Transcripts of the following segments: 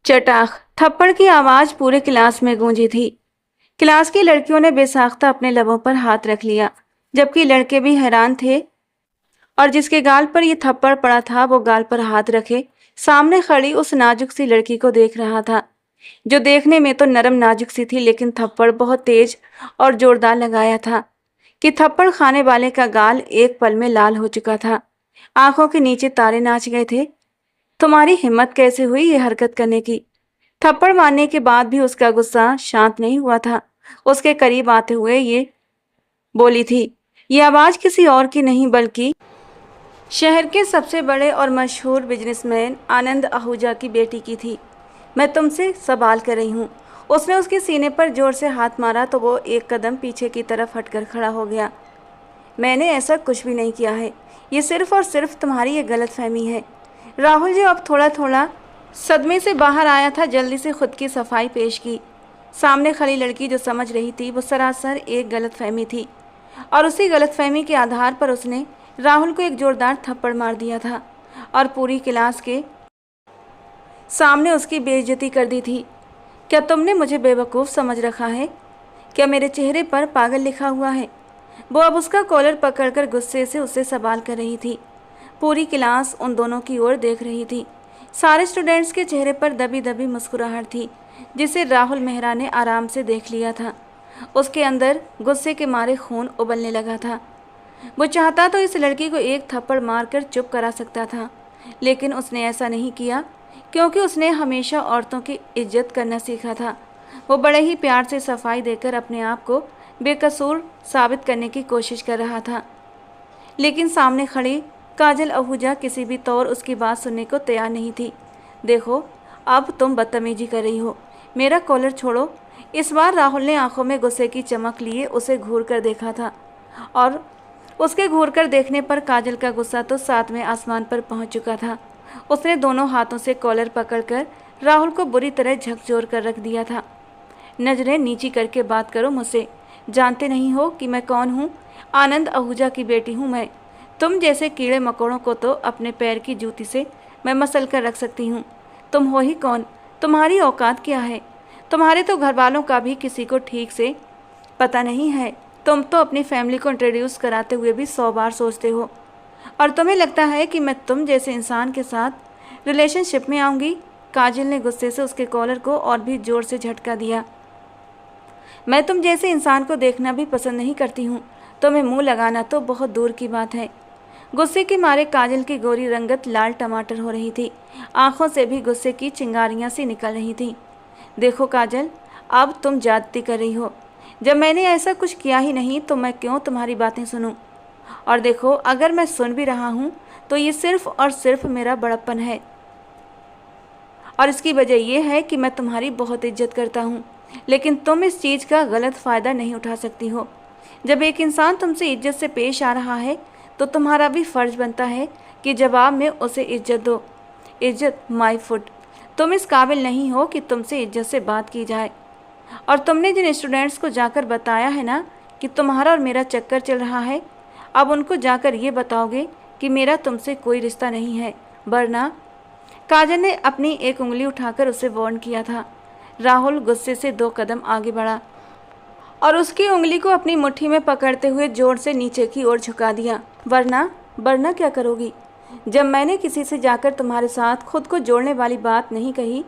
चटाख थप्पड़ की आवाज पूरे क्लास में गूंजी थी। क्लास की लड़कियों ने बेसाख्ता अपने लबों पर हाथ रख लिया, जबकि लड़के भी हैरान थे। और जिसके गाल पर ये थप्पड़ पड़ा था वो गाल पर हाथ रखे सामने खड़ी उस नाजुक सी लड़की को देख रहा था, जो देखने में तो नरम नाजुक सी थी, लेकिन थप्पड़ बहुत तेज और जोरदार लगाया था कि थप्पड़ खाने वाले का गाल एक पल में लाल हो चुका था। आंखों के नीचे तारे नाच गए थे। तुम्हारी हिम्मत कैसे हुई ये हरकत करने की? थप्पड़ मारने के बाद भी उसका गुस्सा शांत नहीं हुआ था। उसके करीब आते हुए ये बोली थी। ये आवाज किसी और की नहीं बल्कि शहर के सबसे बड़े और मशहूर बिजनेसमैन आनंद आहूजा की बेटी की थी। मैं तुमसे सवाल कर रही हूँ। उसने उसके सीने पर जोर से हाथ मारा तो वो एक कदम पीछे की तरफ हटकर खड़ा हो गया। मैंने ऐसा कुछ भी नहीं किया है। ये सिर्फ और सिर्फ तुम्हारी ये गलतफहमी है। राहुल जो अब थोड़ा थोड़ा सदमे से बाहर आया था, जल्दी से खुद की सफाई पेश की। सामने खड़ी लड़की जो समझ रही थी वो सरासर एक गलतफहमी थी, और उसी गलतफहमी के आधार पर उसने राहुल को एक जोरदार थप्पड़ मार दिया था और पूरी क्लास के सामने उसकी बेइज्जती कर दी थी। क्या तुमने मुझे बेवकूफ़ समझ रखा है? क्या मेरे चेहरे पर पागल लिखा हुआ है? वो अब उसका कॉलर पकड़कर गुस्से से उससे सवाल कर रही थी। पूरी क्लास उन दोनों की ओर देख रही थी। सारे स्टूडेंट्स के चेहरे पर दबी दबी मुस्कुराहट थी, जिसे राहुल मेहरा ने आराम से देख लिया था। उसके अंदर गुस्से के मारे खून उबलने लगा था। वो चाहता तो इस लड़की को एक थप्पड़ मारकर चुप करा सकता था, लेकिन उसने ऐसा नहीं किया, क्योंकि उसने हमेशा औरतों की इज्जत करना सीखा था। वो बड़े ही प्यार से सफाई देकर अपने आप को बेकसूर साबित करने की कोशिश कर रहा था, लेकिन सामने खड़ी काजल आहूजा किसी भी तौर उसकी बात सुनने को तैयार नहीं थी। देखो, अब तुम बदतमीजी कर रही हो। मेरा कॉलर छोड़ो। इस बार राहुल ने आंखों में गुस्से की चमक लिए उसे घूर कर देखा था, और उसके घूर कर देखने पर काजल का गुस्सा तो सातवें आसमान पर पहुंच चुका था। उसने दोनों हाथों से कॉलर पकड़कर राहुल को बुरी तरह झकझोर कर रख दिया था। नजरें नीची करके बात करो मुझसे। जानते नहीं हो कि मैं कौन हूँ? आनंद आहूजा की बेटी हूँ मैं। तुम जैसे कीड़े मकोड़ों को तो अपने पैर की जूती से मैं मसल कर रख सकती हूँ। तुम हो ही कौन? तुम्हारी औकात क्या है? तुम्हारे तो घर वालों का भी किसी को ठीक से पता नहीं है। तुम तो अपनी फैमिली को इंट्रोड्यूस कराते हुए भी 100 बार सोचते हो, और तुम्हें लगता है कि मैं तुम जैसे इंसान के साथ रिलेशनशिप में आऊँगी? काजल ने गुस्से से उसके कॉलर को और भी जोर से झटका दिया। मैं तुम जैसे इंसान को देखना भी पसंद नहीं करती हूँ। तुम्हें मुंह लगाना तो बहुत दूर की बात है। गुस्से के मारे काजल की गोरी रंगत लाल टमाटर हो रही थी। आंखों से भी गुस्से की चिंगारियां सी निकल रही थी। देखो काजल, अब तुम ज्यादती कर रही हो। जब मैंने ऐसा कुछ किया ही नहीं तो मैं क्यों तुम्हारी बातें सुनूं? और देखो, अगर मैं सुन भी रहा हूँ तो ये सिर्फ और सिर्फ मेरा बड़प्पन है, और इसकी वजह यह है कि मैं तुम्हारी बहुत इज्जत करता हूँ। लेकिन तुम इस चीज़ का गलत फ़ायदा नहीं उठा सकती हो। जब एक इंसान तुमसे इज्जत से पेश आ रहा है तो तुम्हारा भी फ़र्ज बनता है कि जवाब में उसे इज्जत दो। इज्जत माय फुट। तुम इस काबिल नहीं हो कि तुमसे इज्जत से बात की जाए। और तुमने जिन स्टूडेंट्स को जाकर बताया है ना कि तुम्हारा और मेरा चक्कर चल रहा है, अब उनको जाकर ये बताओगे कि मेरा तुमसे कोई रिश्ता नहीं है, वरना। काजल ने अपनी एक उंगली उठाकर उसे वार्न किया था। राहुल गुस्से से 2 कदम आगे बढ़ा और उसकी उंगली को अपनी मुट्ठी में पकड़ते हुए जोर से नीचे की ओर झुका दिया। वरना? वरना क्या करोगी? जब मैंने किसी से जाकर तुम्हारे साथ खुद को जोड़ने वाली बात नहीं कही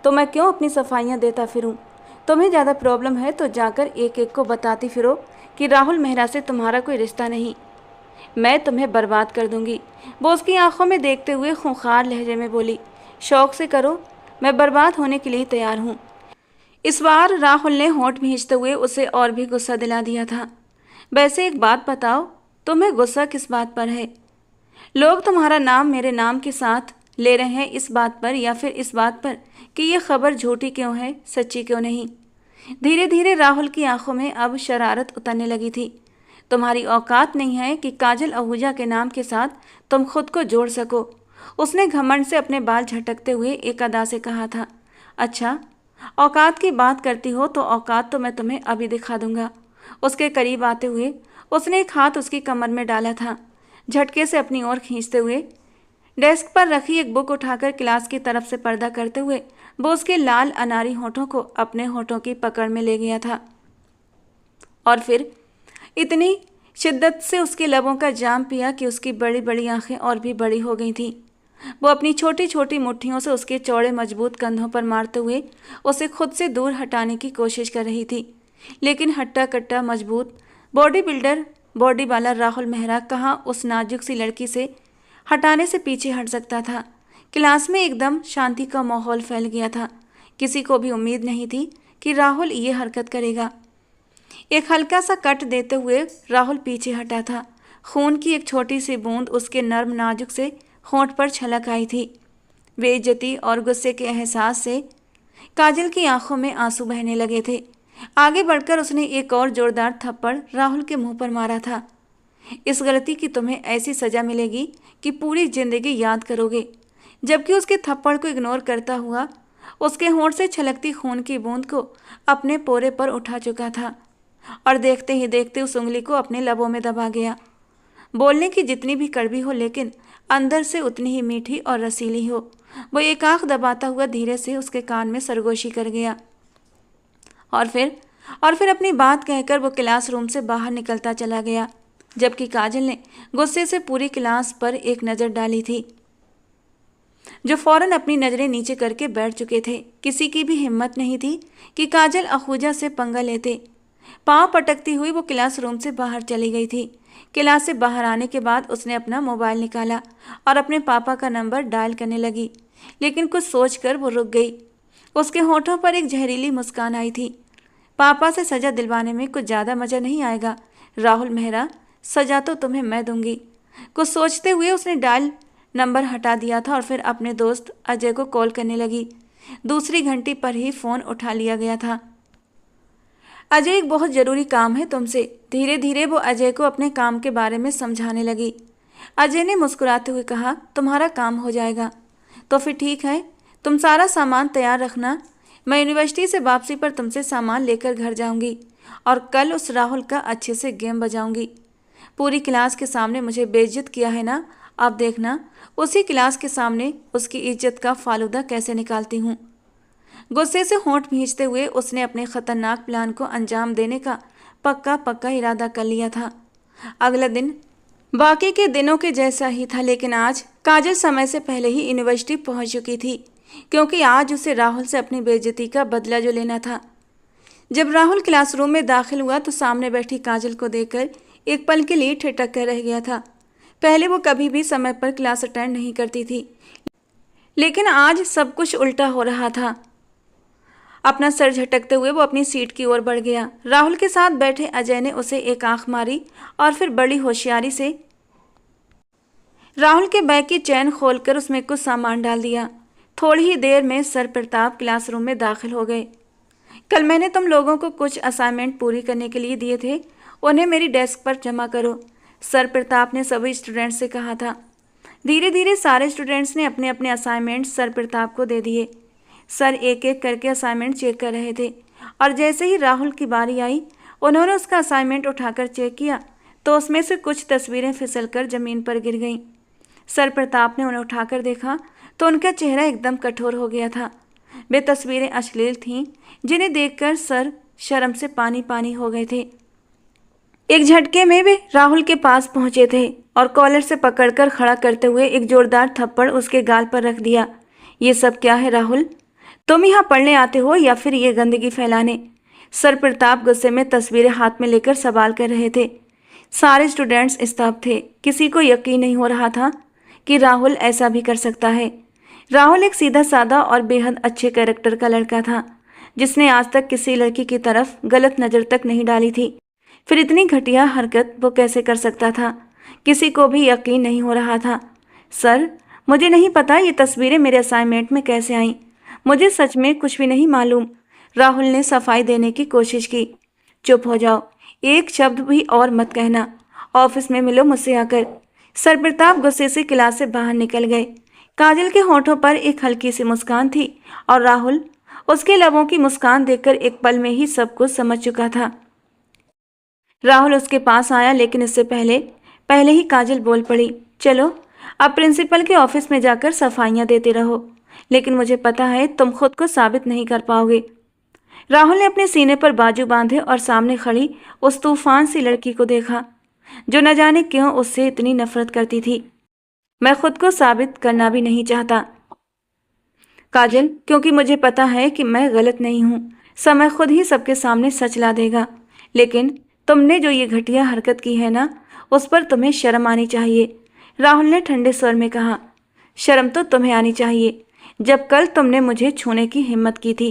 तो मैं क्यों अपनी सफाइयाँ देता फिरूं? तुम्हें ज़्यादा प्रॉब्लम है तो जाकर एक एक को बताती फिरो कि राहुल मेहरा से तुम्हारा कोई रिश्ता नहीं। मैं तुम्हें बर्बाद कर दूंगी। वो उसकी आंखों में देखते हुए खूंखार लहजे में बोली। शौक से करो, मैं बर्बाद होने के लिए तैयार हूँ। इस बार राहुल ने होंठ भींचते हुए उसे और भी गुस्सा दिला दिया था। वैसे एक बात बताओ, तुम्हें गुस्सा किस बात पर है? लोग तुम्हारा नाम मेरे नाम के साथ ले रहे हैं इस बात पर, या फिर इस बात पर कि यह खबर झूठी क्यों है, सच्ची क्यों नहीं? धीरे धीरे राहुल की आंखों में अब शरारत उतरने लगी थी। तुम्हारी औकात नहीं है कि काजल आहूजा के नाम के साथ तुम खुद को जोड़ सको। उसने घमंड से अपने बाल झटकते हुए एक अदा से कहा था। अच्छा, औकात की बात करती हो तो औकात तो मैं तुम्हें अभी दिखा दूंगा। उसके करीब आते हुए उसने एक हाथ उसकी कमर में डाला था, झटके से अपनी ओर खींचते हुए डेस्क पर रखी एक बुक उठाकर क्लास की तरफ से पर्दा करते हुए वो उसके लाल अनारी होठों को अपने होठों की पकड़ में ले गया था और फिर इतनी शिद्दत से उसके लबों का जाम पिया कि उसकी बड़ी बड़ी आंखें और भी बड़ी हो गई थीं। वो अपनी छोटी छोटी मुट्ठियों से उसके चौड़े मजबूत कंधों पर मारते हुए उसे खुद से दूर हटाने की कोशिश कर रही थी, लेकिन हट्टा कट्टा मजबूत बॉडी बिल्डर बॉडी वाला राहुल मेहरा कहाँ उस नाजुक सी लड़की से हटाने से पीछे हट सकता था। क्लास में एकदम शांति का माहौल फैल गया था। किसी को भी उम्मीद नहीं थी कि राहुल ये हरकत करेगा। एक हल्का सा कट देते हुए राहुल पीछे हटा था। खून की एक छोटी सी बूंद उसके नर्म नाजुक से होंठ पर छलक आई थी। बेइज्जती और गुस्से के एहसास से काजल की आंखों में आंसू बहने लगे थे। आगे बढ़कर उसने एक और जोरदार थप्पड़ राहुल के मुंह पर मारा था। इस गलती की तुम्हें ऐसी सजा मिलेगी कि पूरी जिंदगी याद करोगे। जबकि उसके थप्पड़ को इग्नोर करता हुआ उसके होंठ से छलकती खून की बूंद को अपने पोरे पर उठा चुका था और देखते ही देखते उस उंगली को अपने लबों में दबा गया। बोलने की जितनी भी कड़वी हो लेकिन अंदर से उतनी ही मीठी और रसीली हो। वो एक आंख दबाता हुआ धीरे से उसके कान में सरगोशी कर गया और फिर अपनी बात कहकर वो क्लासरूम से बाहर निकलता चला गया, जबकि काजल ने गुस्से से पूरी क्लास पर एक नज़र डाली थी, जो फौरन अपनी नज़रें नीचे करके बैठ चुके थे। किसी की भी हिम्मत नहीं थी कि काजल अखूजा से पंगा लेते। पाँव पटकती हुई वो क्लासरूम से बाहर चली गई थी। क्लास से बाहर आने के बाद उसने अपना मोबाइल निकाला और अपने पापा का नंबर डायल करने लगी, लेकिन कुछ सोचकर वो रुक गई। उसके होठों पर एक जहरीली मुस्कान आई थी। पापा से सज़ा दिलवाने में कुछ ज़्यादा मज़ा नहीं आएगा राहुल मेहरा, सज़ा तो तुम्हें मैं दूंगी। कुछ सोचते हुए उसने डायल नंबर हटा दिया था और फिर अपने दोस्त अजय को कॉल करने लगी। दूसरी घंटी पर ही फ़ोन उठा लिया गया था। अजय, एक बहुत ज़रूरी काम है तुमसे। धीरे धीरे वो अजय को अपने काम के बारे में समझाने लगी। अजय ने मुस्कुराते हुए कहा, तुम्हारा काम हो जाएगा तो फिर ठीक है, तुम सारा सामान तैयार रखना। मैं यूनिवर्सिटी से वापसी पर तुमसे सामान लेकर घर जाऊंगी और कल उस राहुल का अच्छे से गेम बजाऊंगी। पूरी क्लास के सामने मुझे बेइज्जत किया है ना, अब देखना उसी क्लास के सामने उसकी इज्जत का फालूदा कैसे निकालती हूँ। गुस्से से होंठ भींचते हुए उसने अपने खतरनाक प्लान को अंजाम देने का पक्का इरादा कर लिया था। अगला दिन बाकी के दिनों के जैसा ही था, लेकिन आज काजल समय से पहले ही यूनिवर्सिटी पहुंच चुकी थी, क्योंकि आज उसे राहुल से अपनी बेइज्जती का बदला जो लेना था। जब राहुल क्लासरूम में दाखिल हुआ तो सामने बैठी काजल को देखकर एक पल के लिए ठिठक कर रह गया था। पहले वो कभी भी समय पर क्लास अटेंड नहीं करती थी, लेकिन आज सब कुछ उल्टा हो रहा था। अपना सर झटकते हुए वो अपनी सीट की ओर बढ़ गया। राहुल के साथ बैठे अजय ने उसे एक आंख मारी और फिर बड़ी होशियारी से राहुल के बैग की चैन खोलकर उसमें कुछ सामान डाल दिया। थोड़ी ही देर में सर प्रताप क्लासरूम में दाखिल हो गए। कल मैंने तुम लोगों को कुछ असाइनमेंट पूरी करने के लिए दिए थे, उन्हें मेरी डेस्क पर जमा करो, सर प्रताप ने सभी स्टूडेंट्स से कहा था। धीरे धीरे सारे स्टूडेंट्स ने अपने अपने असाइनमेंट सर प्रताप को दे दिए। सर एक एक करके असाइनमेंट चेक कर रहे थे और जैसे ही राहुल की बारी आई उन्होंने उसका असाइनमेंट उठाकर चेक किया तो उसमें से कुछ तस्वीरें फिसलकर ज़मीन पर गिर गईं। सर प्रताप ने उन्हें उठाकर देखा तो उनका चेहरा एकदम कठोर हो गया था। वे तस्वीरें अश्लील थीं, जिन्हें देखकर सर शर्म से पानी पानी हो गए थे। एक झटके में वे राहुल के पास पहुंचे थे और कॉलर से पकड़कर खड़ा करते हुए एक जोरदार थप्पड़ उसके गाल पर रख दिया। ये सब क्या है राहुल? तुम यहाँ पढ़ने आते हो या फिर ये गंदगी फैलाने? सर प्रताप गुस्से में तस्वीरें हाथ में लेकर सवाल कर रहे थे। सारे स्टूडेंट्स स्तब्ध थे। किसी को यकीन नहीं हो रहा था कि राहुल ऐसा भी कर सकता है। राहुल एक सीधा साधा और बेहद अच्छे कैरेक्टर का लड़का था, जिसने आज तक किसी लड़की की तरफ गलत नज़र तक नहीं डाली थी। फिर इतनी घटिया हरकत वो कैसे कर सकता था? किसी को भी यकीन नहीं हो रहा था। सर, मुझे नहीं पता ये तस्वीरें मेरे असाइनमेंट में कैसे आईं। मुझे सच में कुछ भी नहीं मालूम। राहुल ने सफाई देने की कोशिश की। चुप हो जाओ, एक शब्द भी और मत कहना। ऑफिस में मिलो मुझसे आकर। सर प्रताप गुस्से से क्लास से बाहर निकल गए। काजल के होठों पर एक हल्की सी मुस्कान थी और राहुल उसके लबों की मुस्कान देखकर एक पल में ही सब कुछ समझ चुका था। राहुल उसके पास आया, लेकिन इससे पहले ही काजल बोल पड़ी, चलो अब प्रिंसिपल के ऑफिस में जाकर सफाइयां देते रहो, लेकिन मुझे पता है तुम खुद को साबित नहीं कर पाओगे। राहुल ने अपने सीने पर बाजू बांधे और सामने खड़ी उस तूफान सी लड़की को देखा, जो न जाने क्यों उससे इतनी नफरत करती थी। मैं खुद को साबित करना भी नहीं चाहता काजल, क्योंकि मुझे पता है कि मैं गलत नहीं हूँ। समय खुद ही सबके सामने सच ला देगा। लेकिन तुमने जो ये घटिया हरकत की है ना, उस पर तुम्हें शर्म आनी चाहिए। राहुल ने ठंडे स्वर में कहा। शर्म तो तुम्हें आनी चाहिए, जब कल तुमने मुझे छूने की हिम्मत की थी।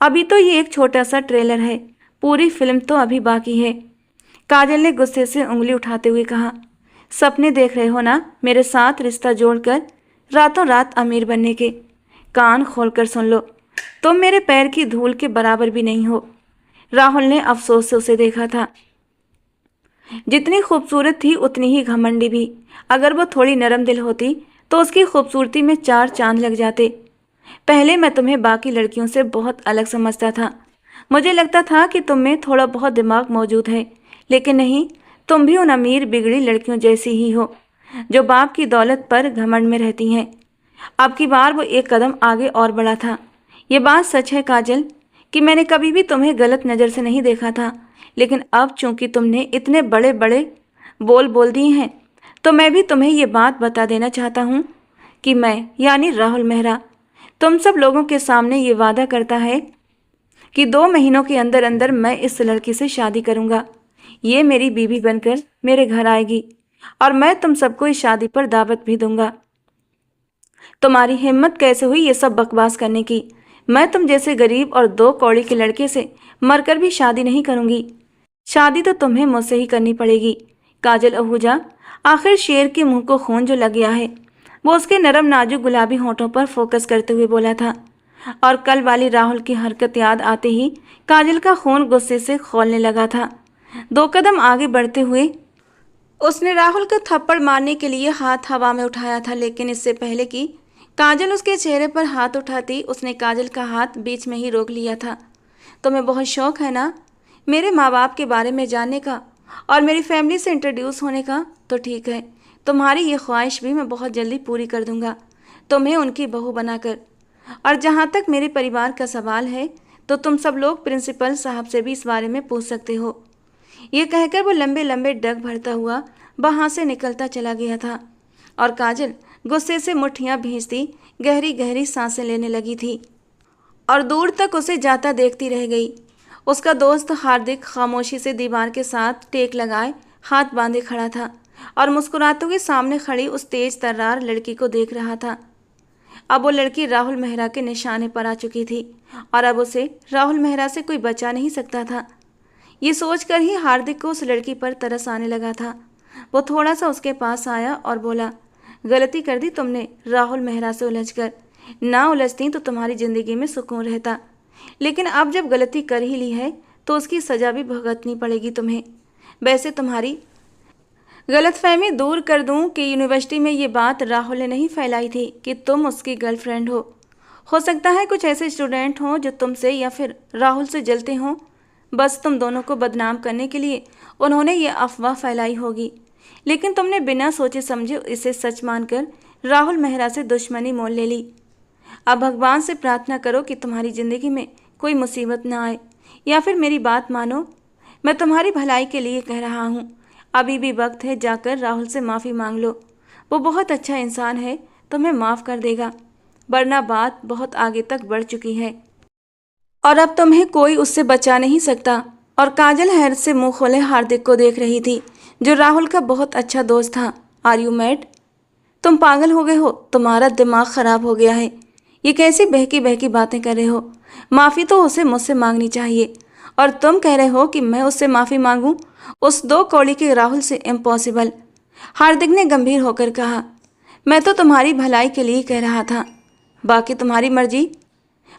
अभी तो ये एक छोटा सा ट्रेलर है, पूरी फिल्म तो अभी बाकी है। काजल ने गुस्से से उंगली उठाते हुए कहा। सपने देख रहे हो ना मेरे साथ रिश्ता जोड़कर, रातों रात अमीर बनने के। कान खोलकर सुन लो, तुम मेरे पैर की धूल के बराबर भी नहीं हो। राहुल ने अफसोस से उसे देखा था। जितनी खूबसूरत थी उतनी ही घमंडी भी। अगर वो थोड़ी नरम दिल होती तो उसकी खूबसूरती में 4 चांद लग जाते। पहले मैं तुम्हें बाकी लड़कियों से बहुत अलग समझता था। मुझे लगता था कि तुम में थोड़ा बहुत दिमाग मौजूद है, लेकिन नहीं, तुम भी उन अमीर बिगड़ी लड़कियों जैसी ही हो, जो बाप की दौलत पर घमंड में रहती हैं। अब की बार वो एक कदम आगे और बढ़ा था। ये बात सच है काजल कि मैंने कभी भी तुम्हें गलत नज़र से नहीं देखा था, लेकिन अब चूंकि तुमने इतने बड़े बड़े बोल बोल दिए हैं, तो मैं भी तुम्हें ये बात बता देना चाहता हूँ कि मैं यानी राहुल मेहरा तुम सब लोगों के सामने ये वादा करता है कि 2 महीनों के अंदर अंदर मैं इस लड़की से शादी करूँगा। ये मेरी बीवी बनकर मेरे घर आएगी और मैं तुम सबको इस शादी पर दावत भी दूंगा। तुम्हारी हिम्मत कैसे हुई ये सब बकवास करने की? मैं तुम जैसे गरीब और 2 कौड़ी के लड़के से मरकर भी शादी नहीं करूंगी। शादी तो तुम्हें मुझसे ही करनी पड़ेगी। काजल आहूजा, आखिर शेर के मुंह को खून जो लग गया है, वो उसके नरम नाजुक गुलाबी होठों पर फोकस करते हुए बोला था। और कल वाली राहुल की हरकत याद आते ही काजल का खून गुस्से से खौलने लगा था। 2 कदम आगे बढ़ते हुए उसने राहुल को थप्पड़ मारने के लिए हाथ हवा में उठाया था, लेकिन इससे पहले कि काजल उसके चेहरे पर हाथ उठाती, उसने काजल का हाथ बीच में ही रोक लिया था। तुम्हें बहुत शौक है ना मेरे माँ बाप के बारे में जानने का और मेरी फैमिली से इंट्रोड्यूस होने का? तो ठीक है, तुम्हारी ये ख्वाहिश भी मैं बहुत जल्दी पूरी कर दूंगा, तुम्हें उनकी बहू बनाकर। और जहाँ तक मेरे परिवार का सवाल है, तो तुम सब लोग प्रिंसिपल साहब से भी इस बारे में पूछ सकते हो। ये कहकर वो लंबे लंबे डग भरता हुआ वहाँ से निकलता चला गया था और काजल गुस्से से मुट्ठियाँ भींचती गहरी गहरी सांसें लेने लगी थी और दूर तक उसे जाता देखती रह गई। उसका दोस्त हार्दिक खामोशी से दीवार के साथ टेक लगाए हाथ बांधे खड़ा था और मुस्कुराते हुए सामने खड़ी उस तेज तर्रार लड़की को देख रहा था। अब वो लड़की राहुल मेहरा के निशाने पर आ चुकी थी और अब उसे राहुल मेहरा से कोई बचा नहीं सकता था। ये सोचकर ही हार्दिक को उस लड़की पर तरस आने लगा था। वो थोड़ा सा उसके पास आया और बोला, गलती कर दी तुमने राहुल मेहरा से उलझकर। ना उलझती तो तुम्हारी ज़िंदगी में सुकून रहता, लेकिन अब जब गलती कर ही ली है तो उसकी सज़ा भी भुगतनी पड़ेगी तुम्हें। वैसे तुम्हारी गलतफहमी दूर कर दूं कि यूनिवर्सिटी में ये बात राहुल ने नहीं फैलाई थी कि तुम उसकी गर्लफ्रेंड हो। सकता है कुछ ऐसे स्टूडेंट हों जो तुमसे या फिर राहुल से जलते हों। बस तुम दोनों को बदनाम करने के लिए उन्होंने ये अफवाह फैलाई होगी, लेकिन तुमने बिना सोचे समझे इसे सच मानकर राहुल मेहरा से दुश्मनी मोल ले ली। अब भगवान से प्रार्थना करो कि तुम्हारी ज़िंदगी में कोई मुसीबत ना आए, या फिर मेरी बात मानो, मैं तुम्हारी भलाई के लिए कह रहा हूँ। अभी भी वक्त है, जाकर राहुल से माफ़ी मांग लो। वो बहुत अच्छा इंसान है, तुम्हें माफ़ कर देगा, वरना बात बहुत आगे तक बढ़ चुकी है और अब तुम्हें कोई उससे बचा नहीं सकता। और काजल हैरत से मुंह खोले हार्दिक को देख रही थी, जो राहुल का बहुत अच्छा दोस्त था। Are you mad? तुम पागल हो गए हो? तुम्हारा दिमाग ख़राब हो गया है? ये कैसी बहकी बहकी बातें कर रहे हो? माफ़ी तो उसे मुझसे मांगनी चाहिए और तुम कह रहे हो कि मैं उससे माफ़ी मांगूं? उस 2 कौड़ी के राहुल से? इम्पॉसिबल। हार्दिक ने गंभीर होकर कहा। मैं तो तुम्हारी भलाई के लिए कह रहा था, बाकी तुम्हारी मर्जी।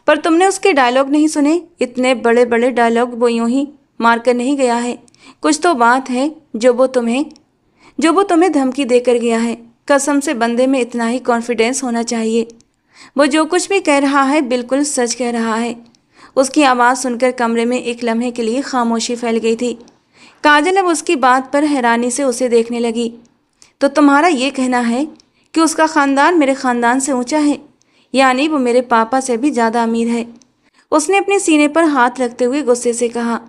पर तुमने उसके डायलॉग नहीं सुने? इतने बड़े बड़े डायलॉग वो यूं ही मारकर नहीं गया है। कुछ तो बात है जो वो तुम्हें धमकी देकर गया है। कसम से बंदे में इतना ही कॉन्फिडेंस होना चाहिए। वो जो कुछ भी कह रहा है बिल्कुल सच कह रहा है। उसकी आवाज़ सुनकर कमरे में एक लम्हे के लिए खामोशी फैल गई थी। काजल अब उसकी बात पर हैरानी से उसे देखने लगी। तो तुम्हारा ये कहना है कि उसका ख़ानदान मेरे ख़ानदान से ऊंचा है, यानी वो मेरे पापा से भी ज़्यादा अमीर है। उसने अपने सीने पर हाथ रखते हुए गुस्से से कहा।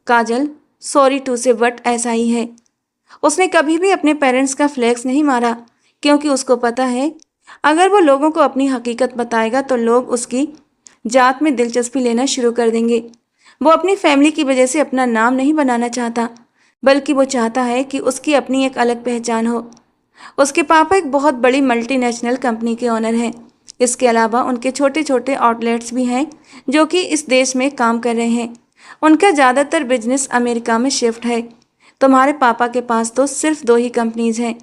काजल, सॉरी टू से बट ऐसा ही है। उसने कभी भी अपने पेरेंट्स का फ्लेक्स नहीं मारा, क्योंकि उसको पता है अगर वो लोगों को अपनी हकीकत बताएगा तो लोग उसकी जात में दिलचस्पी लेना शुरू कर देंगे। वो अपनी फैमिली की वजह से अपना नाम नहीं बनाना चाहता, बल्कि वो चाहता है कि उसकी अपनी एक अलग पहचान हो। उसके पापा एक बहुत बड़ी मल्टीनेशनल कंपनी के ओनर हैं। इसके अलावा उनके छोटे छोटे आउटलेट्स भी हैं जो कि इस देश में काम कर रहे हैं। उनका ज़्यादातर बिजनेस अमेरिका में शिफ्ट है। तुम्हारे पापा के पास तो सिर्फ 2 ही कंपनीज हैं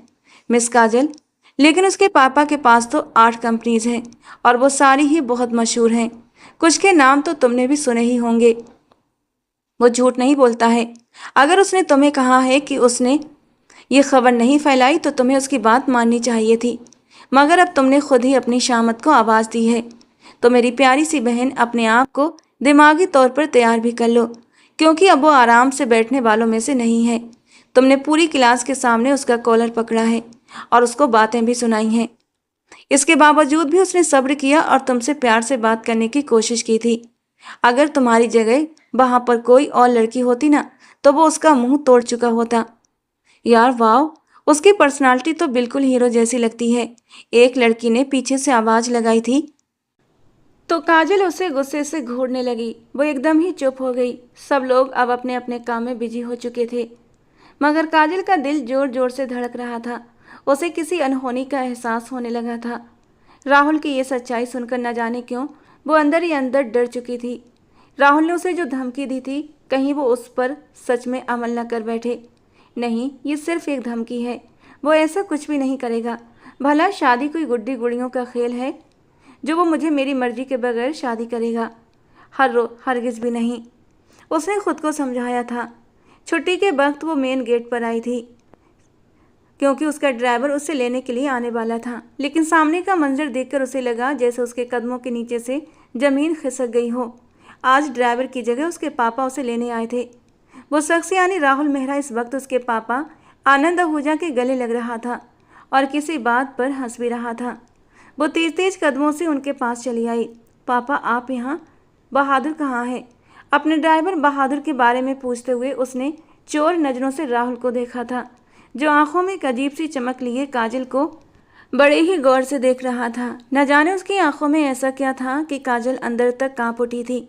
मिस काजल, लेकिन उसके पापा के पास तो 8 कंपनीज हैं और वो सारी ही बहुत मशहूर हैं। कुछ के नाम तो तुमने भी सुने ही होंगे। वो झूठ नहीं बोलता है। अगर उसने तुम्हें कहा है कि उसने ये खबर नहीं फैलाई तो तुम्हें उसकी बात माननी चाहिए थी, मगर अब तुमने खुद ही अपनी शामत को आवाज़ दी है। तो मेरी प्यारी सी बहन, अपने आप को दिमागी तौर पर तैयार भी कर लो, क्योंकि अब वो आराम से बैठने वालों में से नहीं है। तुमने पूरी क्लास के सामने उसका कॉलर पकड़ा है और उसको बातें भी सुनाई हैं। इसके बावजूद भी उसने सब्र किया और तुमसे प्यार से बात करने की कोशिश की थी। अगर तुम्हारी जगह वहां पर कोई और लड़की होती ना, तो वो उसका मुंह तोड़ चुका होता। यार वाह, उसकी पर्सनालिटी तो बिल्कुल हीरो जैसी लगती है। एक लड़की ने पीछे से आवाज लगाई थी। तो काजल उसे गुस्से से घूरने लगी। वो एकदम ही चुप हो गई। सब लोग अब अपने अपने काम में बिजी हो चुके थे, मगर काजल का दिल जोर जोर से धड़क रहा था। उसे किसी अनहोनी का एहसास होने लगा था। राहुल की ये सच्चाई सुनकर न जाने क्यों वो अंदर ही अंदर डर चुकी थी। राहुल ने उसे जो धमकी दी थी, कहीं वो उस पर सच में अमल न कर बैठे। नहीं, ये सिर्फ एक धमकी है। वो ऐसा कुछ भी नहीं करेगा। भला शादी कोई गुड्डी गुड़ियों का खेल है जो वो मुझे मेरी मर्जी के बगैर शादी करेगा? हरगिज़ भी नहीं। उसने खुद को समझाया था। छुट्टी के वक्त वो मेन गेट पर आई थी, क्योंकि उसका ड्राइवर उसे लेने के लिए आने वाला था। लेकिन सामने का मंजर देखकर उसे लगा जैसे उसके कदमों के नीचे से जमीन खिसक गई हो। आज ड्राइवर की जगह उसके पापा उसे लेने आए थे। वो शख्स यानी राहुल मेहरा इस वक्त उसके पापा आनंद आहूजा के गले लग रहा था और किसी बात पर हंस भी रहा था। वो तेज तेज कदमों से उनके पास चली आई। पापा, आप यहाँ? बहादुर कहाँ है? अपने ड्राइवर बहादुर के बारे में पूछते हुए उसने चोर नज़रों से राहुल को देखा था, जो आंखों में एक अजीब सी चमक लिए काजल को बड़े ही गौर से देख रहा था। न जाने उसकी आंखों में ऐसा क्या था कि काजल अंदर तक कांप उठी थी।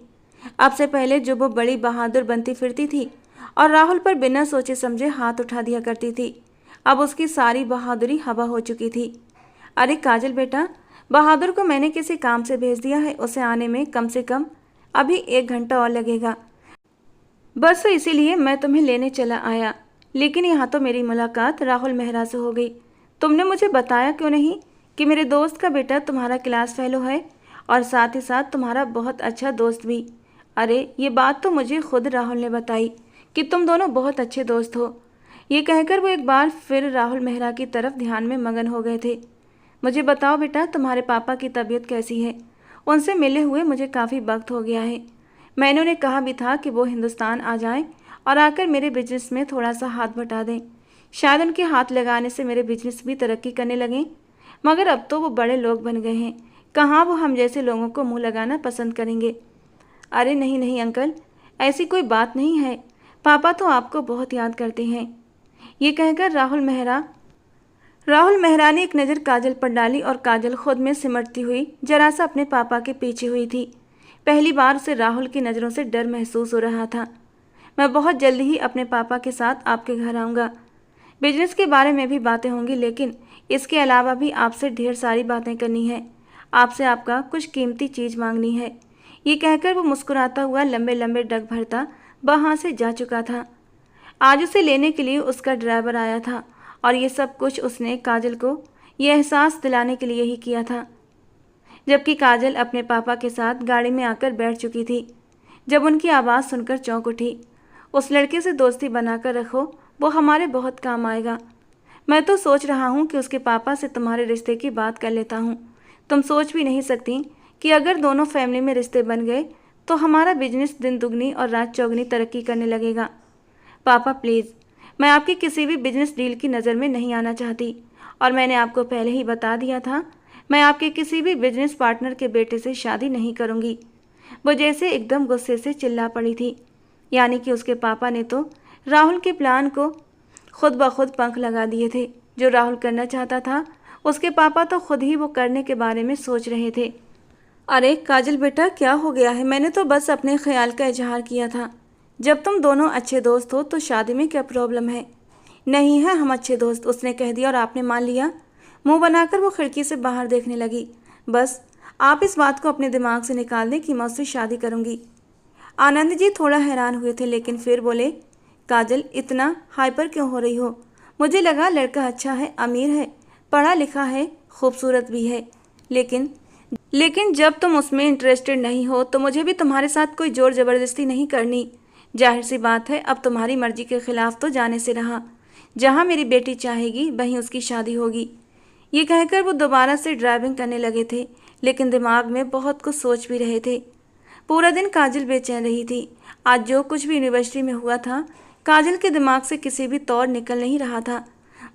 अब से पहले जो वो बड़ी बहादुर बनती फिरती थी और राहुल पर बिना सोचे समझे हाथ उठा दिया करती थी, अब उसकी सारी बहादुरी हवा हो चुकी थी। अरे काजल बेटा, बहादुर को मैंने किसी काम से भेज दिया है। उसे आने में कम से कम अभी 1 घंटा और लगेगा। बस इसीलिए मैं तुम्हें लेने चला आया। लेकिन यहाँ तो मेरी मुलाकात राहुल मेहरा से हो गई। तुमने मुझे बताया क्यों नहीं कि मेरे दोस्त का बेटा तुम्हारा क्लास फेलो है और साथ ही साथ तुम्हारा बहुत अच्छा दोस्त भी। अरे ये बात तो मुझे खुद राहुल ने बताई कि तुम दोनों बहुत अच्छे दोस्त हो। ये कहकर वो एक बार फिर राहुल मेहरा की तरफ ध्यान में मगन हो गए थे। मुझे बताओ बेटा, तुम्हारे पापा की तबीयत कैसी है? उनसे मिले हुए मुझे काफ़ी वक्त हो गया है। मैंने उन्हें कहा भी था कि वो हिंदुस्तान आ जाएं और आकर मेरे बिजनेस में थोड़ा सा हाथ बटा दें। शायद उनके हाथ लगाने से मेरे बिजनेस भी तरक्की करने लगें, मगर अब तो वो बड़े लोग बन गए हैं। कहाँ वो हम जैसे लोगों को मुंह लगाना पसंद करेंगे? अरे नहीं नहीं अंकल, ऐसी कोई बात नहीं है। पापा तो आपको बहुत याद करते हैं। ये कहकर राहुल मेहरा ने एक नज़र काजल पर डाली और काजल खुद में सिमटती हुई जरा सा अपने पापा के पीछे हुई थी। पहली बार उसे राहुल की नज़रों से डर महसूस हो रहा था। मैं बहुत जल्दी ही अपने पापा के साथ आपके घर आऊँगा। बिजनेस के बारे में भी बातें होंगी, लेकिन इसके अलावा भी आपसे ढेर सारी बातें करनी है। आपसे आपका कुछ कीमती चीज़ मांगनी है। ये कहकर वो मुस्कुराता हुआ लंबे लंबे डग भरता वहाँ से जा चुका था। आज उसे लेने के लिए उसका ड्राइवर आया था और ये सब कुछ उसने काजल को ये एहसास दिलाने के लिए ही किया था। जबकि काजल अपने पापा के साथ गाड़ी में आकर बैठ चुकी थी, जब उनकी आवाज़ सुनकर चौंक उठी। उस लड़के से दोस्ती बनाकर रखो, वो हमारे बहुत काम आएगा। मैं तो सोच रहा हूँ कि उसके पापा से तुम्हारे रिश्ते की बात कर लेता हूँ। तुम सोच भी नहीं सकती कि अगर दोनों फैमिली में रिश्ते बन गए तो हमारा बिजनेस दिन दुगनी और रात चौगनी तरक्की करने लगेगा। पापा प्लीज़, मैं आपकी किसी भी बिजनेस डील की नज़र में नहीं आना चाहती और मैंने आपको पहले ही बता दिया था, मैं आपके किसी भी बिजनेस पार्टनर के बेटे से शादी नहीं करूँगी। वो जैसे एकदम गुस्से से चिल्ला पड़ी थी। यानी कि उसके पापा ने तो राहुल के प्लान को खुद ब खुद पंख लगा दिए थे। जो राहुल करना चाहता था, उसके पापा तो खुद ही वो करने के बारे में सोच रहे थे। अरे काजल बेटा, क्या हो गया है? मैंने तो बस अपने ख्याल का इजहार किया था। जब तुम दोनों अच्छे दोस्त हो तो शादी में क्या प्रॉब्लम है? नहीं है हम अच्छे दोस्त, उसने कह दिया और आपने मान लिया। मुंह बनाकर वो खिड़की से बाहर देखने लगी। बस आप इस बात को अपने दिमाग से निकाल दें कि मैं उससे शादी करूंगी। आनंद जी थोड़ा हैरान हुए थे, लेकिन फिर बोले, काजल इतना हाइपर क्यों हो रही हो? मुझे लगा लड़का अच्छा है, अमीर है, पढ़ा लिखा है, खूबसूरत भी है, लेकिन जब तुम उसमें इंटरेस्टेड नहीं हो तो मुझे भी तुम्हारे साथ कोई जोर ज़बरदस्ती नहीं करनी। जाहिर सी बात है, अब तुम्हारी मर्जी के खिलाफ तो जाने से रहा। जहाँ मेरी बेटी चाहेगी वहीं उसकी शादी होगी। ये कहकर वो दोबारा से ड्राइविंग करने लगे थे, लेकिन दिमाग में बहुत कुछ सोच भी रहे थे। पूरा दिन काजल बेचैन रही थी। आज जो कुछ भी यूनिवर्सिटी में हुआ था, काजल के दिमाग से किसी भी तौर निकल नहीं रहा था।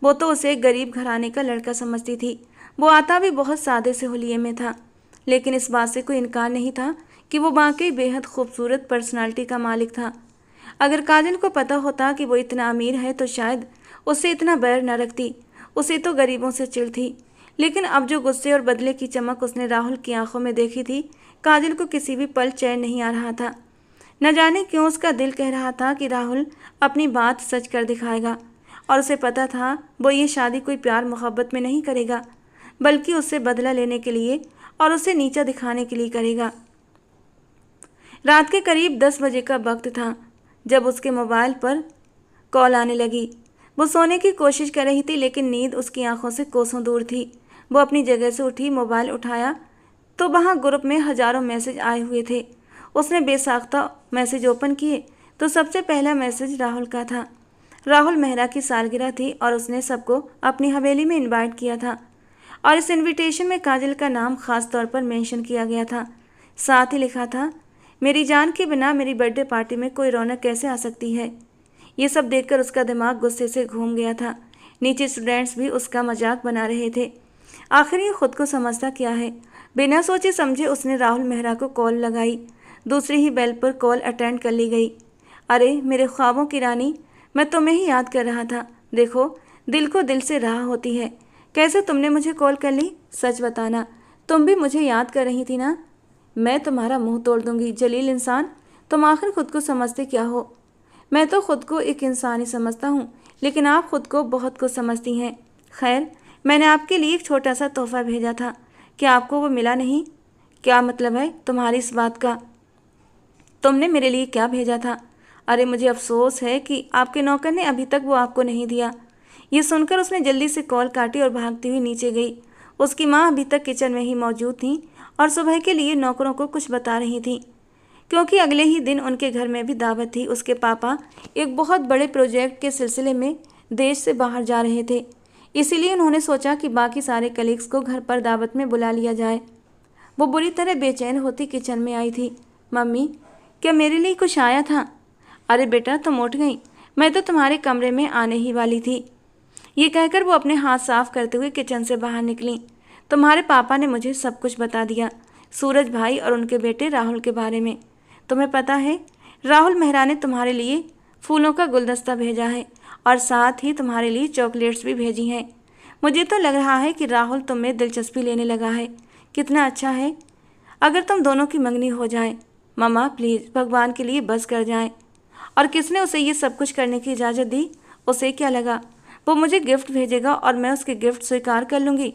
वो तो उसे एक गरीब घराने का लड़का समझती थी। वो आता भी बहुत सादे से हुलिये में था, लेकिन इस बात से कोई इनकार नहीं था कि वो वाकई बेहद खूबसूरत पर्सनालिटी का मालिक था। अगर काजल को पता होता कि वो इतना अमीर है तो शायद उससे इतना बैर न रखती। उसे तो गरीबों से चिढ़ थी, लेकिन अब जो गुस्से और बदले की चमक उसने राहुल की आंखों में देखी थी, काजल को किसी भी पल चैन नहीं आ रहा था। न जाने क्यों उसका दिल कह रहा था कि राहुल अपनी बात सच कर दिखाएगा, और उसे पता था वो ये शादी कोई प्यार मोहब्बत में नहीं करेगा, बल्कि उससे बदला लेने के लिए और उसे नीचा दिखाने के लिए करेगा। रात के करीब 10 बजे का वक्त था जब उसके मोबाइल पर कॉल आने लगी। वो सोने की कोशिश कर रही थी, लेकिन नींद उसकी आंखों से कोसों दूर थी। वो अपनी जगह से उठी, मोबाइल उठाया तो वहाँ ग्रुप में हजारों मैसेज आए हुए थे। उसने बेसाख्ता मैसेज ओपन किए तो सबसे पहला मैसेज राहुल का था। राहुल मेहरा की सालगिरह थी और उसने सबको अपनी हवेली में इनवाइट किया था, और इस इनविटेशन में काजल का नाम खास तौर पर मेंशन किया गया था। साथ ही लिखा था, मेरी जान के बिना मेरी बर्थडे पार्टी में कोई रौनक कैसे आ सकती है। ये सब देखकर उसका दिमाग गुस्से से घूम गया था। नीचे स्टूडेंट्स भी उसका मजाक बना रहे थे। आखिर ये खुद को समझता क्या है? बिना सोचे समझे उसने राहुल मेहरा को कॉल लगाई। दूसरी ही बेल पर कॉल अटेंड कर ली गई। अरे मेरे ख्वाबों की रानी, मैं तुम्हें ही याद कर रहा था। देखो, दिल को दिल से राह होती है। कैसे तुमने मुझे कॉल कर ली? सच बताना, तुम भी मुझे याद कर रही थी ना? मैं तुम्हारा मुंह तोड़ दूंगी जलील इंसान। तुम आखिर खुद को समझते क्या हो? मैं तो खुद को एक इंसान ही समझता हूँ, लेकिन आप खुद को बहुत कुछ समझती हैं। खैर, मैंने आपके लिए एक छोटा सा तोहफा भेजा था, क्या आपको वो मिला नहीं? क्या मतलब है तुम्हारी इस बात का? तुमने मेरे लिए क्या भेजा था? अरे मुझे अफसोस है कि आपके नौकर ने अभी तक वो आपको नहीं दिया। ये सुनकर उसने जल्दी से कॉल काटी और भागती हुई नीचे गई। उसकी माँ अभी तक किचन में ही मौजूद थी और सुबह के लिए नौकरों को कुछ बता रही थी, क्योंकि अगले ही दिन उनके घर में भी दावत थी। उसके पापा एक बहुत बड़े प्रोजेक्ट के सिलसिले में देश से बाहर जा रहे थे, इसीलिए उन्होंने सोचा कि बाकी सारे कलीग्स को घर पर दावत में बुला लिया जाए। वो बुरी तरह बेचैन होती किचन में आई थी। मम्मी, क्या मेरे लिए कुछ आया था? अरे बेटा, तुम उठ गई, मैं तो तुम्हारे कमरे में आने ही वाली थी। ये कहकर वो अपने हाथ साफ करते हुए किचन से बाहर निकली। तुम्हारे पापा ने मुझे सब कुछ बता दिया, सूरज भाई और उनके बेटे राहुल के बारे में। तुम्हें पता है, राहुल मेहरा ने तुम्हारे लिए फूलों का गुलदस्ता भेजा है और साथ ही तुम्हारे लिए चॉकलेट्स भी भेजी हैं। मुझे तो लग रहा है कि राहुल तुम में दिलचस्पी लेने लगा है। कितना अच्छा है अगर तुम दोनों की मंगनी हो जाए। मम्मा प्लीज़, भगवान के लिए बस कर जाएं। और किसने उसे ये सब कुछ करने की इजाज़त दी? उसे क्या लगा वो मुझे गिफ्ट भेजेगा और मैं उसके गिफ्ट स्वीकार कर लूँगी?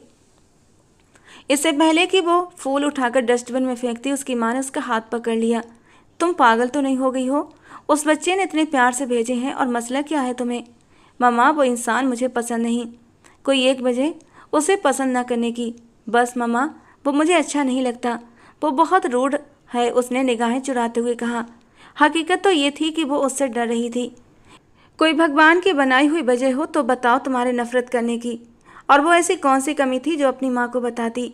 इससे पहले कि वो फूल उठाकर डस्टबिन में फेंकती, उसकी माँ ने उसका हाथ पकड़ लिया। तुम पागल तो नहीं हो गई हो? उस बच्चे ने इतने प्यार से भेजे हैं और मसला क्या है तुम्हें? मम्मा, वो इंसान मुझे पसंद नहीं। कोई एक वजह उसे पसंद ना करने की? बस मम्मा, वो मुझे अच्छा नहीं लगता। वो बहुत रूड है, उसने निगाहें चुराते हुए कहा। हकीकत तो ये थी कि वो उससे डर रही थी। कोई भगवान की बनाई हुई वजह हो तो बताओ तुम्हारे नफरत करने की। और वो ऐसी कौन सी कमी थी जो अपनी माँ को बताती?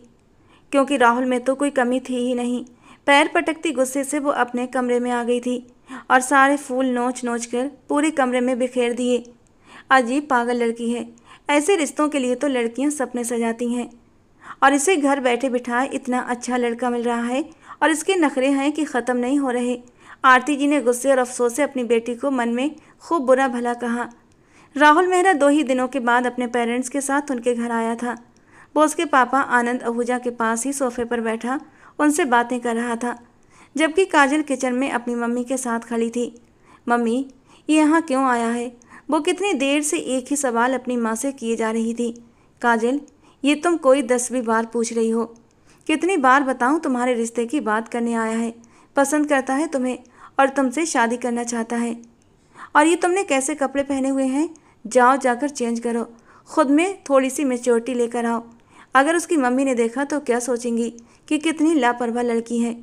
क्योंकि राहुल में तो कोई कमी थी ही नहीं। पैर पटकती गुस्से से वो अपने कमरे में आ गई थी और सारे फूल नोच नोच कर पूरे कमरे में बिखेर दिए। अजीब पागल लड़की है, ऐसे रिश्तों के लिए तो लड़कियां सपने सजाती हैं। और इसे घर बैठे बिठाए इतना अच्छा लड़का मिल रहा है और इसके नखरे हैं कि ख़त्म नहीं हो रहे। आरती जी ने गुस्से और अफसोस से अपनी बेटी को मन में खूब बुरा भला कहा। राहुल मेहरा 2 ही दिनों के बाद अपने पेरेंट्स के साथ उनके घर आया था। वो उसके पापा आनंद आहूजा के पास ही सोफे पर बैठा उनसे बातें कर रहा था, जबकि काजल किचन में अपनी मम्मी के साथ खड़ी थी। मम्मी, ये यहाँ क्यों आया है? वो कितनी देर से एक ही सवाल अपनी माँ से किए जा रही थी। काजल, ये तुम कोई 10वीं बार पूछ रही हो। कितनी बार बताऊँ तुम्हारे रिश्ते की बात करने आया है, पसंद करता है तुम्हें और तुमसे शादी करना चाहता है। और ये तुमने कैसे कपड़े पहने हुए हैं? जाओ जाकर चेंज करो, खुद में थोड़ी सी मैच्योरिटी लेकर आओ। अगर उसकी मम्मी ने देखा तो क्या सोचेंगी कि कितनी लापरवाह लड़की है।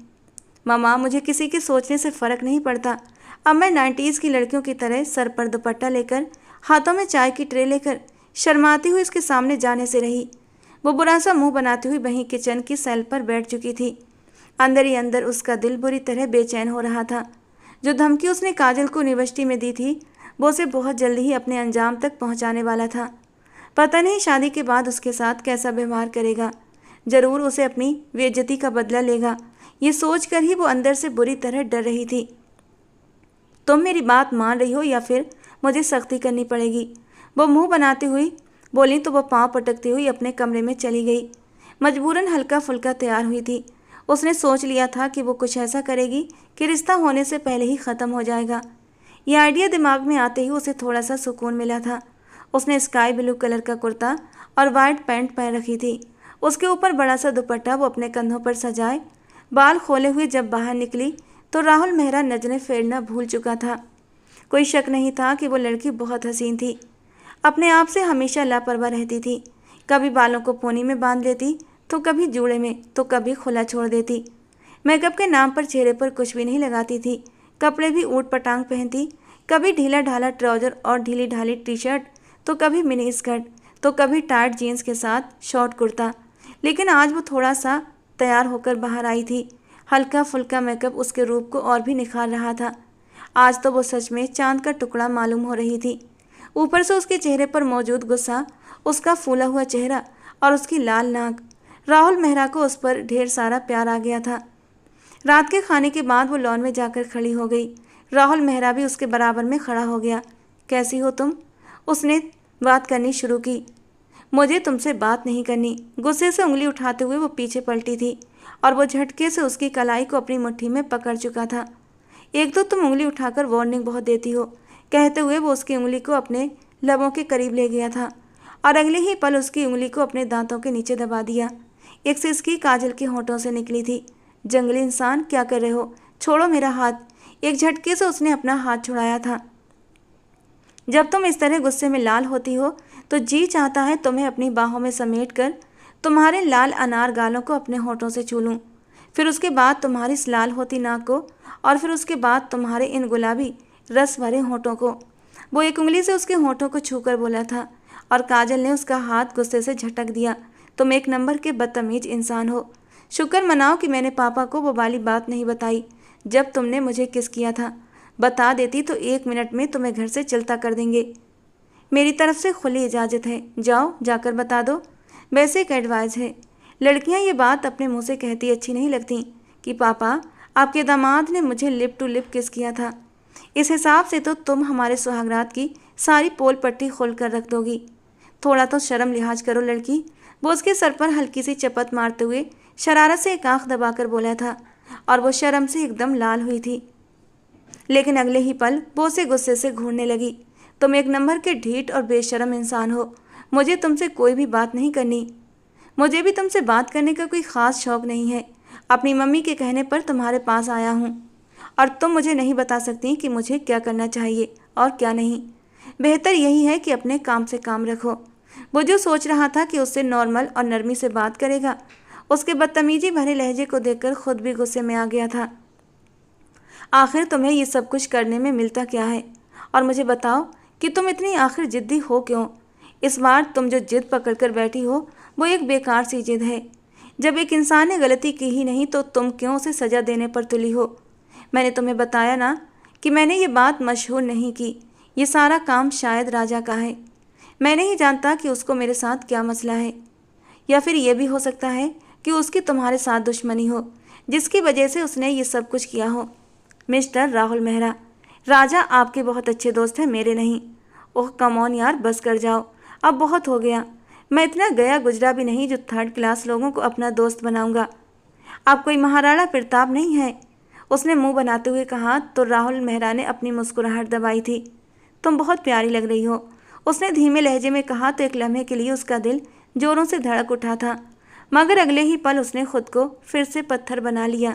मामा, मुझे किसी के सोचने से फ़र्क नहीं पड़ता। अब मैं 90s की लड़कियों की तरह सर पर दुपट्टा लेकर, हाथों में चाय की ट्रे लेकर शर्माती हुई उसके सामने जाने से रही। वो बुरा सा मुंह बनाती हुई वहीं किचन की सेल पर बैठ चुकी थी। अंदर ही अंदर उसका दिल बुरी तरह बेचैन हो रहा था। जो धमकी उसने काजल को यूनिवर्सिटी में दी थी, वो उसे बहुत जल्दी ही अपने अंजाम तक पहुंचाने वाला था। पता नहीं शादी के बाद उसके साथ कैसा व्यवहार करेगा। जरूर उसे अपनी बेइज्जती का बदला लेगा। ये सोचकर ही वो अंदर से बुरी तरह डर रही थी। तुम मेरी बात मान रही हो या फिर मुझे सख्ती करनी पड़ेगी? वो मुंह बनाती हुई बोली तो वो पाँव पटकती हुई अपने कमरे में चली गई। मजबूरन हल्का फुल्का तैयार हुई थी। उसने सोच लिया था कि वो कुछ ऐसा करेगी कि रिश्ता होने से पहले ही ख़त्म हो जाएगा। यह आइडिया दिमाग में आते ही उसे थोड़ा सा सुकून मिला था। उसने स्काई ब्लू कलर का कुर्ता और वाइट पैंट पहन रखी थी। उसके ऊपर बड़ा सा दुपट्टा वो अपने कंधों पर सजाए बाल खोले हुए जब बाहर निकली तो राहुल मेहरा नजरें फेरना भूल चुका था। कोई शक नहीं था कि वो लड़की बहुत हसीन थी। अपने आप से हमेशा लापरवाह रहती थी। कभी बालों को पोनी में बांध लेती, तो कभी जूड़े में, तो कभी खुला छोड़ देती। मेकअप के नाम पर चेहरे पर कुछ भी नहीं लगाती थी। कपड़े भी ऊट पटांग पहनती, कभी ढीला ढाला ट्राउजर और ढीली ढाली टी शर्ट, तो कभी मिनी स्कर्ट, तो कभी टाइट जीन्स के साथ शॉर्ट कुर्ता। लेकिन आज वो थोड़ा सा तैयार होकर बाहर आई थी। हल्का फुल्का मेकअप उसके रूप को और भी निखार रहा था। आज तो वो सच में चांद का टुकड़ा मालूम हो रही थी। ऊपर से उसके चेहरे पर मौजूद गुस्सा, उसका फूला हुआ चेहरा और उसकी लाल नाक। राहुल मेहरा को उस पर ढेर सारा प्यार आ गया था। रात के खाने के बाद वो लॉन में जाकर खड़ी हो गई। राहुल मेहरा भी उसके बराबर में खड़ा हो गया। कैसी हो तुम? उसने बात करनी शुरू की। मुझे तुमसे बात नहीं करनी। गुस्से से उंगली उठाते हुए वो पीछे पलटी थी और वो झटके से उसकी कलाई को अपनी मुट्ठी में पकड़ चुका था। एक तो तुम उंगली उठाकर वार्निंग बहुत देती हो, कहते हुए वो उसकी उंगली को अपने लबों के करीब ले गया था और अगले ही पल उसकी उंगली को अपने दांतों के नीचे दबा दिया। एक सिसकी काजल के होंठों से निकली थी। जंगली इंसान, क्या कर रहे हो? छोड़ो मेरा हाथ। एक झटके से उसने अपना हाथ छुड़ाया था। जब तुम इस तरह गुस्से में लाल होती हो तो जी चाहता है तुम्हें अपनी बाहों में समेट कर तुम्हारे लाल अनार गालों को अपने होठों से छू लूं, फिर उसके बाद तुम्हारी इस लाल होती नाक को, और फिर उसके बाद तुम्हारे इन गुलाबी रस भरे होठों को। वो एक उंगली से उसके होठों को छूकर बोला था और काजल ने उसका हाथ गुस्से से झटक दिया। तुम एक नंबर के बदतमीज इंसान हो। शुक्र मनाओ कि मैंने पापा को वो वाली बात नहीं बताई जब तुमने मुझे किस किया था। बता देती तो 1 मिनट में तुम्हें घर से चलता कर देंगे। मेरी तरफ से खुली इजाज़त है, जाओ जाकर बता दो। वैसे एक एडवाइस है, लड़कियां ये बात अपने मुंह से कहती अच्छी नहीं लगती कि पापा आपके दामाद ने मुझे लिप टू लिप किस किया था। इस हिसाब से तो तुम हमारे सुहागरात की सारी पोल पट्टी खोल कर रख दोगी। थोड़ा तो शर्म लिहाज करो लड़की। वो उसके सर पर हल्की सी चपत मारते हुए शरारत से एक आंख दबाकर बोला था और वो शर्म से एकदम लाल हुई थी। लेकिन अगले ही पल वो उसे गुस्से से घूरने लगी। तुम एक नंबर के ढीठ और बेशर्म इंसान हो। मुझे तुमसे कोई भी बात नहीं करनी। मुझे भी तुमसे बात करने का कोई ख़ास शौक़ नहीं है। अपनी मम्मी के कहने पर तुम्हारे पास आया हूँ और तुम मुझे नहीं बता सकती कि मुझे क्या करना चाहिए और क्या नहीं। बेहतर यही है कि अपने काम से काम रखो। वो जो सोच रहा था कि उससे नॉर्मल और नरमी से बात करेगा, उसके बदतमीजी भरे लहजे को देखकर खुद भी गुस्से में आ गया था। आखिर तुम्हें ये सब कुछ करने में मिलता क्या है? और मुझे बताओ कि तुम इतनी आखिर जिद्दी हो क्यों? इस बार तुम जो जिद पकड़ कर बैठी हो वो एक बेकार सी जिद है। जब एक इंसान ने गलती की ही नहीं तो तुम क्यों उसे सज़ा देने पर तुली हो? मैंने तुम्हें बताया ना कि मैंने ये बात मशहूर नहीं की। ये सारा काम शायद राजा का है। मैं नहीं जानता कि उसको मेरे साथ क्या मसला है, या फिर ये भी हो सकता है कि उसकी तुम्हारे साथ दुश्मनी हो, जिसकी वजह से उसने ये सब कुछ किया हो। मिस्टर राहुल मेहरा, राजा आपके बहुत अच्छे दोस्त हैं, मेरे नहीं। ओह कम ऑन यार, बस कर जाओ, अब बहुत हो गया। मैं इतना गया गुजरा भी नहीं जो थर्ड क्लास लोगों को अपना दोस्त बनाऊंगा। आप कोई महाराणा प्रताप नहीं है, उसने मुंह बनाते हुए कहा तो राहुल मेहरा ने अपनी मुस्कुराहट दबाई थी। तुम बहुत प्यारी लग रही हो, उसने धीमे लहजे में कहा तो एक लम्हे के लिए उसका दिल जोरों से धड़क उठा था, मगर अगले ही पल उसने खुद को फिर से पत्थर बना लिया।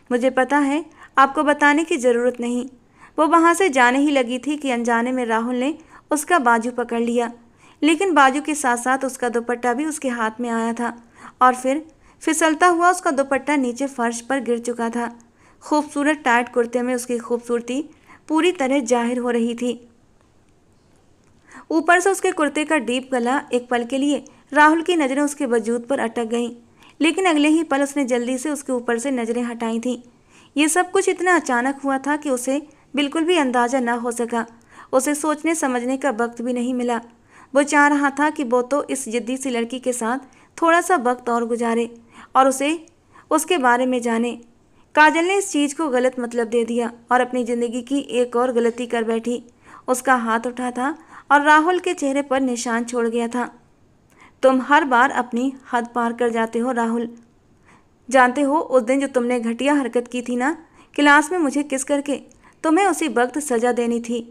मुझे पता है, आपको बताने की ज़रूरत नहीं। वो वहाँ से जाने ही लगी थी कि अनजाने में राहुल ने उसका बाजू पकड़ लिया, लेकिन बाजू के साथ साथ उसका दुपट्टा भी उसके हाथ में आया था और फिर फिसलता हुआ उसका दुपट्टा नीचे फर्श पर गिर चुका था। खूबसूरत टाइट कुर्ते में उसकी खूबसूरती पूरी तरह जाहिर हो रही थी। ऊपर से उसके कुर्ते का डीप गला। एक पल के लिए राहुल की नज़रें उसके वजूद पर अटक गईं, लेकिन अगले ही पल उसने जल्दी से उसके ऊपर से नज़रें हटाई थीं। ये सब कुछ इतना अचानक हुआ था कि उसे बिल्कुल भी अंदाज़ा न हो सका। उसे सोचने समझने का वक्त भी नहीं मिला। वो चाह रहा था कि वो तो इस जिद्दी सी लड़की के साथ थोड़ा सा वक्त और गुजारे और उसे उसके बारे में जाने। काजल ने इस चीज़ को गलत मतलब दे दिया और अपनी ज़िंदगी की एक और गलती कर बैठी। उसका हाथ उठा था और राहुल के चेहरे पर निशान छोड़ गया था। तुम हर बार अपनी हद पार कर जाते हो राहुल। जानते हो उस दिन जो तुमने घटिया हरकत की थी ना, क्लास में मुझे किस करके, तुम्हें उसी वक्त सज़ा देनी थी,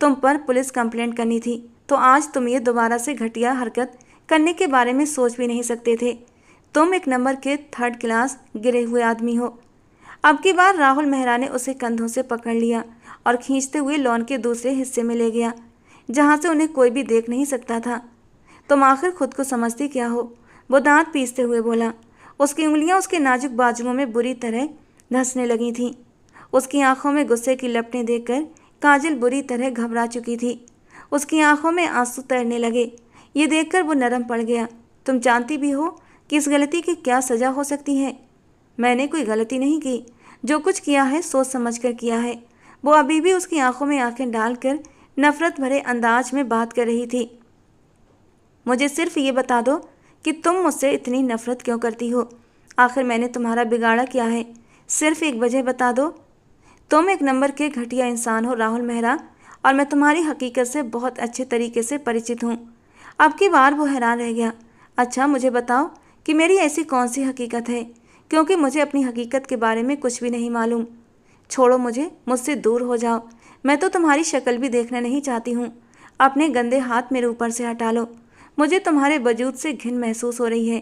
तुम पर पुलिस कंप्लेंट करनी थी। तो आज तुम ये दोबारा से घटिया हरकत करने के बारे में सोच भी नहीं सकते थे। तुम एक नंबर के थर्ड क्लास गिरे हुए आदमी हो। अब की बार राहुल मेहरा ने उसे कंधों से पकड़ लिया और खींचते हुए लॉन के दूसरे हिस्से में ले गया, जहाँ से उन्हें कोई भी देख नहीं सकता था। तुम आखिर खुद को समझती क्या हो, वो दांत पीसते हुए बोला। उसकी उंगलियां उसके नाजुक बाजुओं में बुरी तरह धंसने लगी थीं। उसकी आंखों में गुस्से की लपटें देखकर काजल बुरी तरह घबरा चुकी थी। उसकी आंखों में आंसू तैरने लगे। ये देखकर वो नरम पड़ गया। तुम जानती भी हो कि इस गलती की क्या सज़ा हो सकती है। मैंने कोई गलती नहीं की, जो कुछ किया है सोच समझ कर किया है। वो अभी भी उसकी आंखों में आंखें डालकर नफरत भरे अंदाज में बात कर रही थी। मुझे सिर्फ ये बता दो कि तुम मुझसे इतनी नफरत क्यों करती हो। आखिर मैंने तुम्हारा बिगाड़ा क्या है, सिर्फ एक वजह बता दो। तुम एक नंबर के घटिया इंसान हो राहुल मेहरा, और मैं तुम्हारी हकीकत से बहुत अच्छे तरीके से परिचित हूँ। अब की बार वो हैरान रह गया। अच्छा मुझे बताओ कि मेरी ऐसी कौन सी हकीकत है, क्योंकि मुझे अपनी हकीकत के बारे में कुछ भी नहीं मालूम। छोड़ो मुझे, मुझसे दूर हो जाओ। मैं तो तुम्हारी शक्ल भी देखना नहीं चाहती हूँ। अपने गंदे हाथ मेरे ऊपर से हटा लो। मुझे तुम्हारे वजूद से घिन महसूस हो रही है।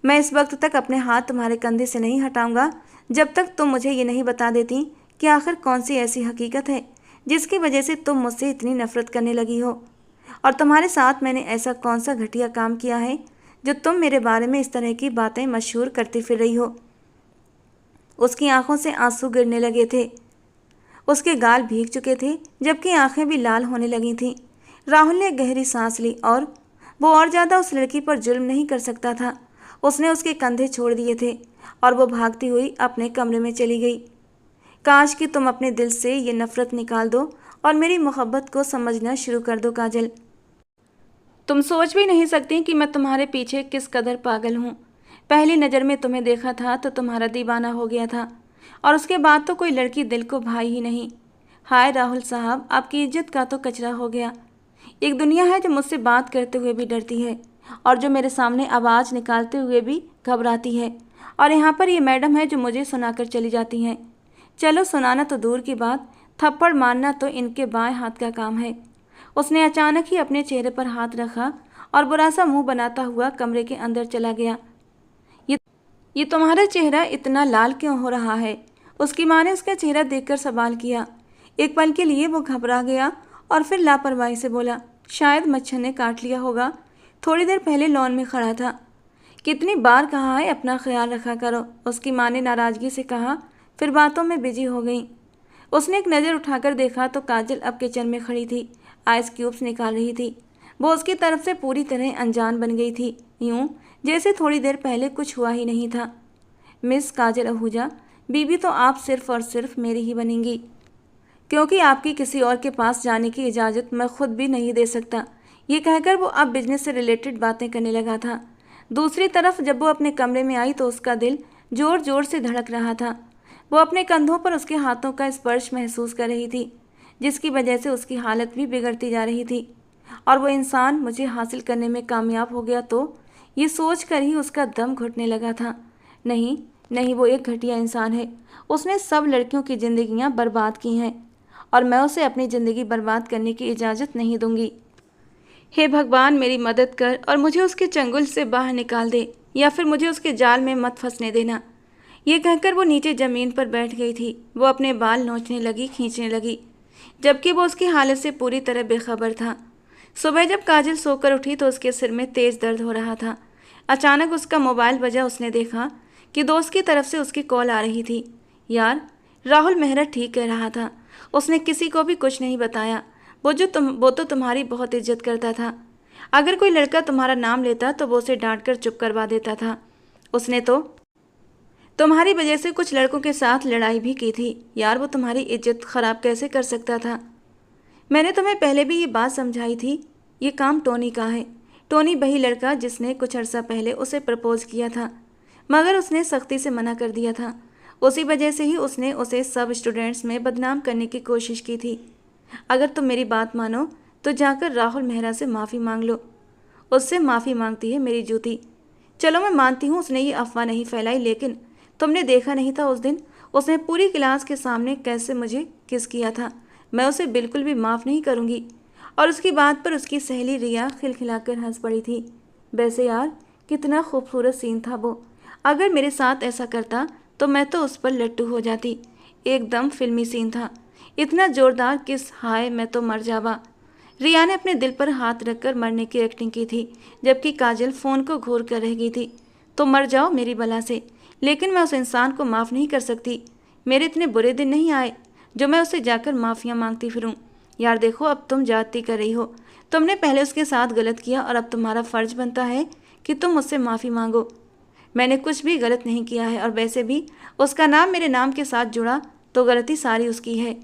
मैं इस वक्त तक अपने हाथ तुम्हारे कंधे से नहीं हटाऊंगा जब तक तुम मुझे ये नहीं बता देती कि आखिर कौन सी ऐसी हकीकत है जिसकी वजह से तुम मुझसे इतनी नफरत करने लगी हो, और तुम्हारे साथ मैंने ऐसा कौन सा घटिया काम किया है जो तुम मेरे बारे में इस तरह की बातें मशहूर करती फिर रही हो। उसकी आंखों से आंसू गिरने लगे थे। उसके गाल भीग चुके थे, जबकि आंखें भी लाल होने लगी थीं। राहुल ने गहरी सांस ली और वो और ज़्यादा उस लड़की पर जुल्म नहीं कर सकता था। उसने उसके कंधे छोड़ दिए थे और वो भागती हुई अपने कमरे में चली गई। काश कि तुम अपने दिल से ये नफरत निकाल दो और मेरी मोहब्बत को समझना शुरू कर दो काजल। तुम सोच भी नहीं सकती कि मैं तुम्हारे पीछे किस कदर पागल हूँ। पहली नज़र में तुम्हें देखा था तो तुम्हारा दीवाना हो गया था, और उसके बाद तो कोई लड़की दिल को भाई ही नहीं। हाय राहुल साहब, आपकी इज्जत का तो कचरा हो गया। एक दुनिया है जो मुझसे बात करते हुए भी डरती है और जो मेरे सामने आवाज़ निकालते हुए भी घबराती है, और यहाँ पर ये मैडम है जो मुझे सुनाकर चली जाती हैं। चलो सुनाना तो दूर की बात, थप्पड़ मारना तो इनके बाएं हाथ का काम है। उसने अचानक ही अपने चेहरे पर हाथ रखा और बुरा सा मुंह बनाता हुआ कमरे के अंदर चला गया। ये ये तुम्हारा चेहरा इतना लाल क्यों हो रहा है? उसकी माँ ने उसका चेहरा देखकर सवाल किया। एक पल के लिए वो घबरा गया और फिर लापरवाही से बोला, शायद मच्छर ने काट लिया होगा, थोड़ी देर पहले लॉन में खड़ा था। कितनी बार कहा है अपना ख्याल रखा करो, उसकी माँ ने नाराज़गी से कहा, फिर बातों में बिजी हो गई। उसने एक नज़र उठाकर देखा तो काजल अब किचन में खड़ी थी, आइस क्यूब्स निकाल रही थी। वो उसकी तरफ से पूरी तरह अनजान बन गई थी, यूं जैसे थोड़ी देर पहले कुछ हुआ ही नहीं था। मिस काजल आहूजा, बीबी तो आप सिर्फ और सिर्फ मेरी ही बनेंगी, क्योंकि आपकी किसी और के पास जाने की इजाज़त मैं खुद भी नहीं दे सकता। ये कहकर वो अब बिजनेस से रिलेटेड बातें करने लगा था। दूसरी तरफ जब वो अपने कमरे में आई तो उसका दिल जोर जोर से धड़क रहा था। वो अपने कंधों पर उसके हाथों का स्पर्श महसूस कर रही थी, जिसकी वजह से उसकी हालत भी बिगड़ती जा रही थी। और वो इंसान मुझे हासिल करने में कामयाब हो गया तो ये सोच कर ही उसका दम घुटने लगा था। नहीं नहीं, वो एक घटिया इंसान है। उसने सब लड़कियों की जिंदगियां बर्बाद की हैं और मैं उसे अपनी ज़िंदगी बर्बाद करने की इजाज़त नहीं दूंगी। हे भगवान, मेरी मदद कर और मुझे उसके चंगुल से बाहर निकाल दे, या फिर मुझे उसके जाल में मत फंसने देना। ये कहकर वो नीचे ज़मीन पर बैठ गई थी। वो अपने बाल नोचने लगी, खींचने लगी, जबकि वो उसकी हालत से पूरी तरह बेखबर था। सुबह जब काजल सोकर उठी तो उसके सिर में तेज़ दर्द हो रहा था। अचानक उसका मोबाइल बजा। उसने देखा कि दोस्त की तरफ से उसकी कॉल आ रही थी। यार, राहुल मेहरा ठीक कह रहा था। उसने किसी को भी कुछ नहीं बताया। वो तो तुम्हारी बहुत इज्जत करता था। अगर कोई लड़का तुम्हारा नाम लेता तो वो उसे डांट कर चुप करवा देता था। उसने तो तुम्हारी वजह से कुछ लड़कों के साथ लड़ाई भी की थी। यार, वो तुम्हारी इज्जत खराब कैसे कर सकता था? मैंने तुम्हें पहले भी ये बात समझाई थी। ये काम टोनी का है। टोनी वही लड़का जिसने कुछ अर्सा पहले उसे प्रपोज किया था, मगर उसने सख्ती से मना कर दिया था। उसी वजह से ही उसने उसे सब स्टूडेंट्स में बदनाम करने की कोशिश की थी। अगर तुम मेरी बात मानो तो जाकर राहुल मेहरा से माफ़ी मांग लो। उससे माफ़ी मांगती है मेरी जूती। चलो, मैं मानती हूँ उसने ये अफवाह नहीं फैलाई, लेकिन तुमने देखा नहीं था उस दिन उसने पूरी क्लास के सामने कैसे मुझे किस किया था। मैं उसे बिल्कुल भी माफ़ नहीं करूँगी। और उसकी बात पर उसकी सहेली रिया खिलखिलाकर हंस पड़ी थी। वैसे यार, कितना खूबसूरत सीन था वो। अगर मेरे साथ ऐसा करता तो मैं तो उस पर लट्टू हो जाती। एकदम फिल्मी सीन था। इतना जोरदार किस, हाय मैं तो मर जावा। रिया ने अपने दिल पर हाथ रखकर मरने की एक्टिंग की थी, जबकि काजल फ़ोन को घूर कर रह गई थी। तो मर जाओ मेरी बला से, लेकिन मैं उस इंसान को माफ़ नहीं कर सकती। मेरे इतने बुरे दिन नहीं आए जो मैं उससे जाकर माफ़ियाँ मांगती फिरूँ। यार देखो, अब तुम जाती कर रही हो। तुमने पहले उसके साथ गलत किया और अब तुम्हारा फ़र्ज बनता है कि तुम मुझसे माफ़ी मांगो। मैंने कुछ भी गलत नहीं किया है, और वैसे भी उसका नाम मेरे नाम के साथ जुड़ा तो गलती सारी उसकी है।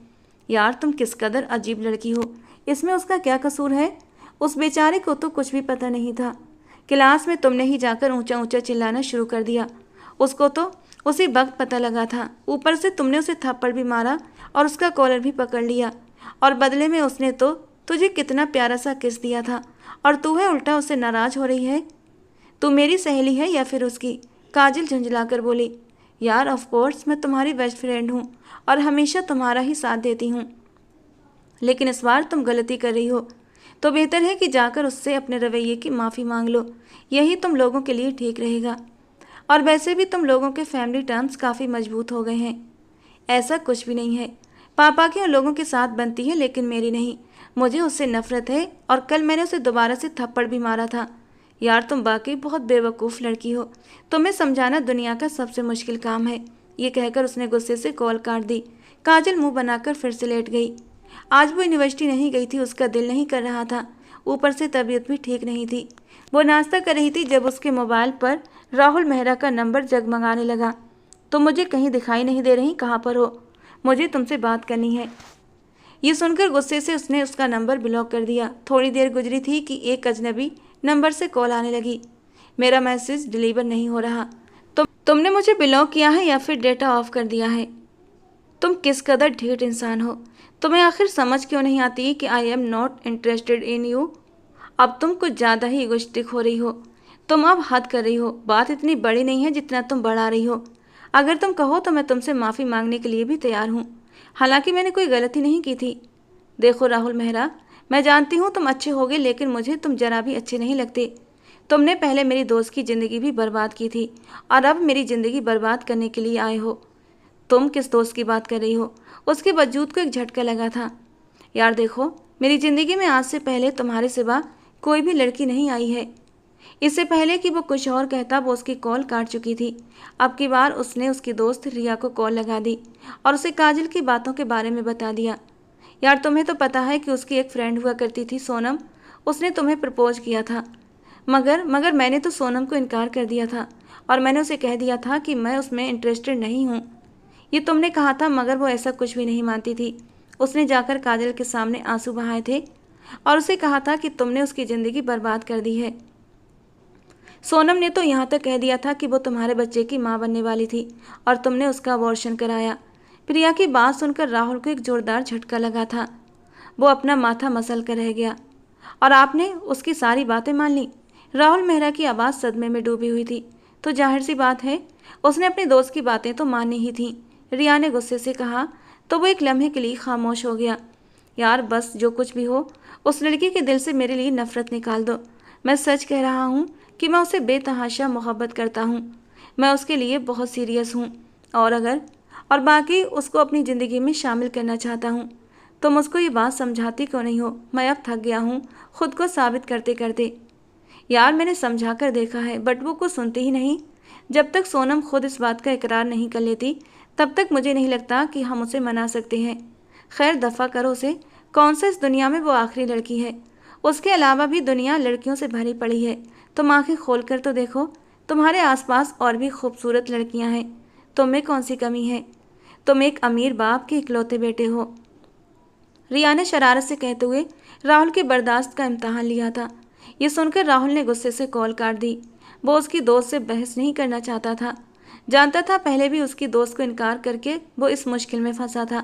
यार, तुम किस कदर अजीब लड़की हो। इसमें उसका क्या कसूर है? उस बेचारे को तो कुछ भी पता नहीं था। क्लास में तुमने ही जाकर ऊंचा ऊंचा चिल्लाना शुरू कर दिया। उसको तो उसी वक्त पता लगा था। ऊपर से तुमने उसे थप्पड़ भी मारा और उसका कॉलर भी पकड़ लिया, और बदले में उसने तो तुझे कितना प्यारा सा किस दिया था, और तू है उल्टा उससे नाराज़ हो रही है। तू मेरी सहेली है या फिर उसकी? काजल झुंझलाकर बोली। यार, ऑफ कोर्स मैं तुम्हारी बेस्ट फ्रेंड हूँ और हमेशा तुम्हारा ही साथ देती हूँ, लेकिन इस बार तुम गलती कर रही हो। तो बेहतर है कि जाकर उससे अपने रवैये की माफ़ी मांग लो। यही तुम लोगों के लिए ठीक रहेगा। और वैसे भी तुम लोगों के फैमिली टर्म्स काफ़ी मजबूत हो गए हैं। ऐसा कुछ भी नहीं है। पापा की उन लोगों के साथ बनती है, लेकिन मेरी नहीं। मुझे उससे नफरत है, और कल मैंने उसे दोबारा से थप्पड़ भी मारा था। यार, तुम वाकई बहुत बेवकूफ़ लड़की हो। तुम्हें समझाना दुनिया का सबसे मुश्किल काम है। ये कहकर उसने गुस्से से कॉल काट दी। काजल मुंह बनाकर फिर से लेट गई। आज वो यूनिवर्सिटी नहीं गई थी। उसका दिल नहीं कर रहा था, ऊपर से तबीयत भी ठीक नहीं थी। वो नाश्ता कर रही थी जब उसके मोबाइल पर राहुल मेहरा का नंबर जगमगाने लगा। तो मुझे कहीं दिखाई नहीं दे रही, कहाँ पर हो? मुझे तुमसे बात करनी है। ये सुनकर गुस्से से उसने उसका नंबर ब्लॉक कर दिया। थोड़ी देर गुजरी थी कि एक अजनबी नंबर से कॉल आने लगी। मेरा मैसेज डिलीवर नहीं हो रहा। तुमने मुझे ब्लॉक किया है या फिर डेटा ऑफ कर दिया है? तुम किस कदर ढीठ इंसान हो। तुम्हें आखिर समझ क्यों नहीं आती कि I am not interested in you? अब तुम कुछ ज़्यादा ही इगोइस्टिक हो रही हो। तुम अब हद कर रही हो। बात इतनी बड़ी नहीं है जितना तुम बढ़ा रही हो। अगर तुम कहो तो मैं तुमसे माफ़ी मांगने के लिए भी तैयार हूँ। हालांकि मैंने कोई गलती नहीं की थी। देखो राहुल मेहरा, मैं जानती हूँ तुम अच्छे होगे, लेकिन मुझे तुम जरा भी अच्छे नहीं लगते। तुमने पहले मेरी दोस्त की ज़िंदगी भी बर्बाद की थी, और अब मेरी ज़िंदगी बर्बाद करने के लिए आए हो। तुम किस दोस्त की बात कर रही हो? उसके वजूद को एक झटका लगा था। यार देखो, मेरी ज़िंदगी में आज से पहले तुम्हारे सिवा कोई भी लड़की नहीं आई है। इससे पहले कि वो कुछ और कहता वो उसकी कॉल काट चुकी थी। अब की बार उसने उसकी दोस्त रिया को कॉल लगा दी और उसे काजल की बातों के बारे में बता दिया। यार, तुम्हें तो पता है कि उसकी एक फ्रेंड हुआ करती थी सोनम। उसने तुम्हें प्रपोज किया था, मगर मैंने तो सोनम को इनकार कर दिया था, और मैंने उसे कह दिया था कि मैं उसमें इंटरेस्टेड नहीं हूँ। ये तुमने कहा था, मगर वो ऐसा कुछ भी नहीं मानती थी। उसने जाकर काजल के सामने आंसू बहाए थे और उसे कहा था कि तुमने उसकी ज़िंदगी बर्बाद कर दी है। सोनम ने तो यहाँ तक कह दिया था कि वो तुम्हारे बच्चे की माँ बनने वाली थी और तुमने उसका अबॉर्शन कराया। प्रिया की बात सुनकर राहुल को एक जोरदार झटका लगा था। वो अपना माथा मसल कर रह गया। और आपने उसकी सारी बातें मान ली? राहुल मेहरा की आवाज़ सदमे में डूबी हुई थी। तो जाहिर सी बात है उसने अपने दोस्त की बातें तो मानी ही थी, रिया ने गुस्से से कहा। तो वो एक लम्हे के लिए खामोश हो गया। यार बस, जो कुछ भी हो उस लड़की के दिल से मेरे लिए नफरत निकाल दो। मैं सच कह रहा हूँ कि मैं उसे बेतहाशा मोहब्बत करता हूँ। मैं उसके लिए बहुत सीरियस हूँ और बाकी उसको अपनी ज़िंदगी में शामिल करना चाहता हूँ। तो मुझको ये बात समझाती क्यों नहीं हो? मैं अब थक गया हूँ खुद को साबित करते करते। यार मैंने समझा कर देखा है बट वो कुछ सुनती ही नहीं। जब तक सोनम खुद इस बात का इकरार नहीं कर लेती तब तक मुझे नहीं लगता कि हम उसे मना सकते हैं। खैर दफ़ा करो उसे। कौन सा इस दुनिया में वो आखिरी लड़की है? उसके अलावा भी दुनिया लड़कियों से भरी पड़ी है। तुम आंखें खोल कर तो देखो, तुम्हारे आसपास और भी खूबसूरत लड़कियां हैं। तुम में कौन सी कमी है? तुम एक अमीर बाप के इकलौते बेटे हो, रिया ने शरारत से कहते हुए राहुल के बर्दाश्त का इम्तहान लिया था। ये सुनकर राहुल ने गुस्से से कॉल काट दी। वो उसकी दोस्त से बहस नहीं करना चाहता था। जानता था पहले भी उसकी दोस्त को इनकार करके वो इस मुश्किल में फंसा था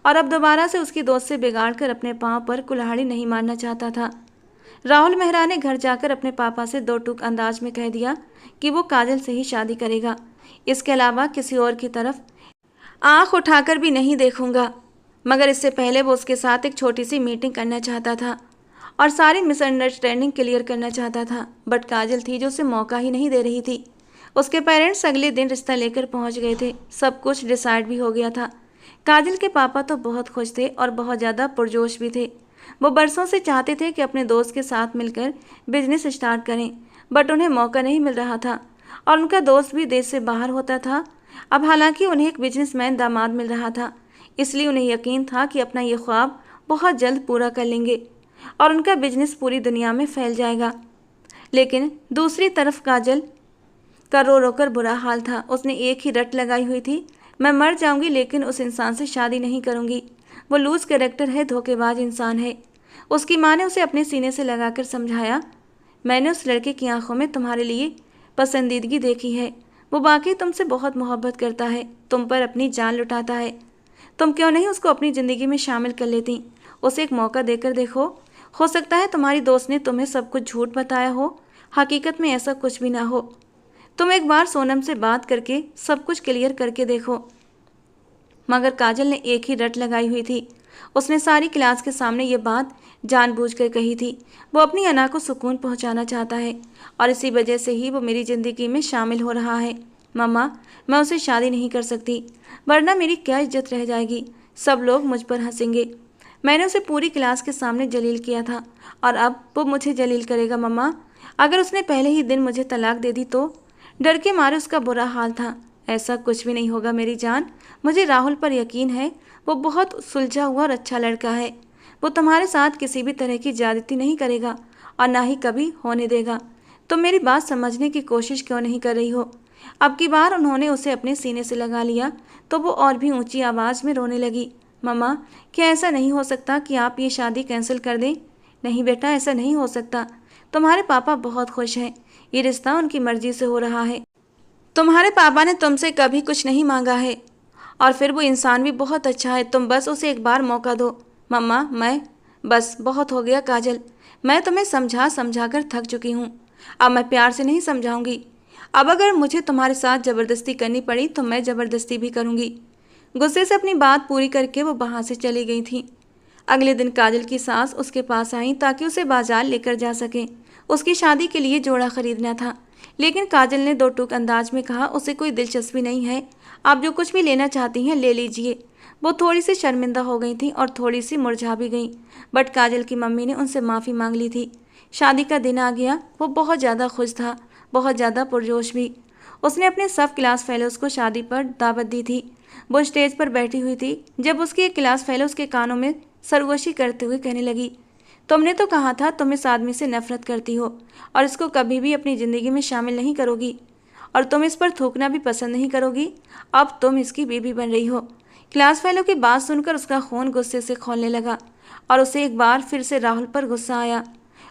और अब दोबारा से उसकी दोस्त से बिगाड़ कर अपने पाँव पर कुल्हाड़ी नहीं मारना चाहता था। राहुल मेहरा ने घर जाकर अपने पापा से दो टूक अंदाज में कह दिया कि वो काजल से ही शादी करेगा। इसके अलावा किसी और की तरफ आंख उठाकर भी नहीं देखूंगा। मगर इससे पहले वो उसके साथ एक छोटी सी मीटिंग करना चाहता था और सारी मिसअंडरस्टैंडिंग क्लियर करना चाहता था। बट काजल थी जो उसे मौका ही नहीं दे रही थी। उसके पेरेंट्स अगले दिन रिश्ता लेकर पहुंच गए थे। सब कुछ डिसाइड भी हो गया था। काजल के पापा तो बहुत खुश थे और बहुत ज़्यादा पुरजोश भी थे। वो बरसों से चाहते थे कि अपने दोस्त के साथ मिलकर बिजनेस स्टार्ट करें, बट उन्हें मौका नहीं मिल रहा था और उनका दोस्त भी देश से बाहर होता था। अब हालांकि उन्हें एक बिजनेसमैन दामाद मिल रहा था, इसलिए उन्हें यकीन था कि अपना ये ख्वाब बहुत जल्द पूरा कर लेंगे और उनका बिजनेस पूरी दुनिया में फैल जाएगा। लेकिन दूसरी तरफ काजल का रो रो कर बुरा हाल था। उसने एक ही रट लगाई हुई थी, मैं मर जाऊंगी लेकिन उस इंसान से शादी नहीं करूंगी। वो लूज कैरेक्टर है, धोखेबाज इंसान है। उसकी माँ ने उसे अपने सीने से लगाकर समझाया, मैंने उस लड़के की आंखों में तुम्हारे लिए पसंदीदगी देखी है। वो वाकई तुमसे बहुत मोहब्बत करता है, तुम पर अपनी जान लुटाता है। तुम क्यों नहीं उसको अपनी ज़िंदगी में शामिल कर लेती? उसे एक मौका देकर देखो। हो सकता है तुम्हारी दोस्त ने तुम्हें सब कुछ झूठ बताया हो, हकीकत में ऐसा कुछ भी ना हो। तुम एक बार सोनम से बात करके सब कुछ क्लियर करके देखो। मगर काजल ने एक ही रट लगाई हुई थी। उसने सारी क्लास के सामने ये बात जानबूझकर कही थी। वो अपनी अना को सुकून पहुंचाना चाहता है और इसी वजह से ही वो मेरी ज़िंदगी में शामिल हो रहा है। मम्मा, मैं उसे शादी नहीं कर सकती, वरना मेरी क्या इज्जत रह जाएगी। सब लोग मुझ पर हंसेंगे। मैंने उसे पूरी क्लास के सामने जलील किया था और अब वो मुझे जलील करेगा। मम्मा, अगर उसने पहले ही दिन मुझे तलाक दे दी तो? डर के मारे उसका बुरा हाल था। ऐसा कुछ भी नहीं होगा मेरी जान, मुझे राहुल पर यकीन है। वो बहुत सुलझा हुआ और अच्छा लड़का है। वो तुम्हारे साथ किसी भी तरह की ज्यादती नहीं करेगा और ना ही कभी होने देगा। तुम मेरी बात समझने की कोशिश क्यों नहीं कर रही हो? अब की बार उन्होंने उसे अपने सीने से लगा लिया तो वो और भी ऊंची आवाज़ में रोने लगी। मम्मा, क्या ऐसा नहीं हो सकता कि आप ये शादी कैंसिल कर दें? नहीं बेटा, ऐसा नहीं हो सकता। तुम्हारे पापा बहुत खुश हैं, ये रिश्ता उनकी मर्जी से हो रहा है। तुम्हारे पापा ने तुमसे कभी कुछ नहीं मांगा है और फिर वो इंसान भी बहुत अच्छा है। तुम बस उसे एक बार मौका दो। मम्मा, बस बहुत हो गया काजल, मैं तुम्हें समझा समझा कर थक चुकी हूँ। अब मैं प्यार से नहीं समझाऊंगी। अब अगर मुझे तुम्हारे साथ ज़बरदस्ती करनी पड़ी तो मैं ज़बरदस्ती भी करूँगी। गुस्से से अपनी बात पूरी करके वो वहाँ से चली गई थी। अगले दिन काजल की सास उसके पास आई ताकि उसे बाजार लेकर जा सकें। उसकी शादी के लिए जोड़ा खरीदना था, लेकिन काजल ने दो टूक अंदाज में कहा, उसे कोई दिलचस्पी नहीं है, आप जो कुछ भी लेना चाहती हैं ले लीजिए। वो थोड़ी सी शर्मिंदा हो गई थी और थोड़ी सी मुरझा भी गई, बट काजल की मम्मी ने उनसे माफ़ी मांग ली थी। शादी का दिन आ गया। वो बहुत ज़्यादा खुश था, बहुत ज़्यादा पुरजोश भी। उसने अपने सब क्लास फेलोज़ को शादी पर दावत दी थी। वो स्टेज पर बैठी हुई थी जब उसकी एक क्लास फेलो उसके कानों में सरगोशी करते हुए कहने लगी, तुमने तो कहा था तुम इस आदमी से नफरत करती हो और इसको कभी भी अपनी ज़िंदगी में शामिल नहीं करोगी और तुम इस पर थूकना भी पसंद नहीं करोगी। अब तुम इसकी बीवी बन रही हो। क्लास फेलो की बात सुनकर उसका खून गुस्से से खौलने लगा और उसे एक बार फिर से राहुल पर गुस्सा आया।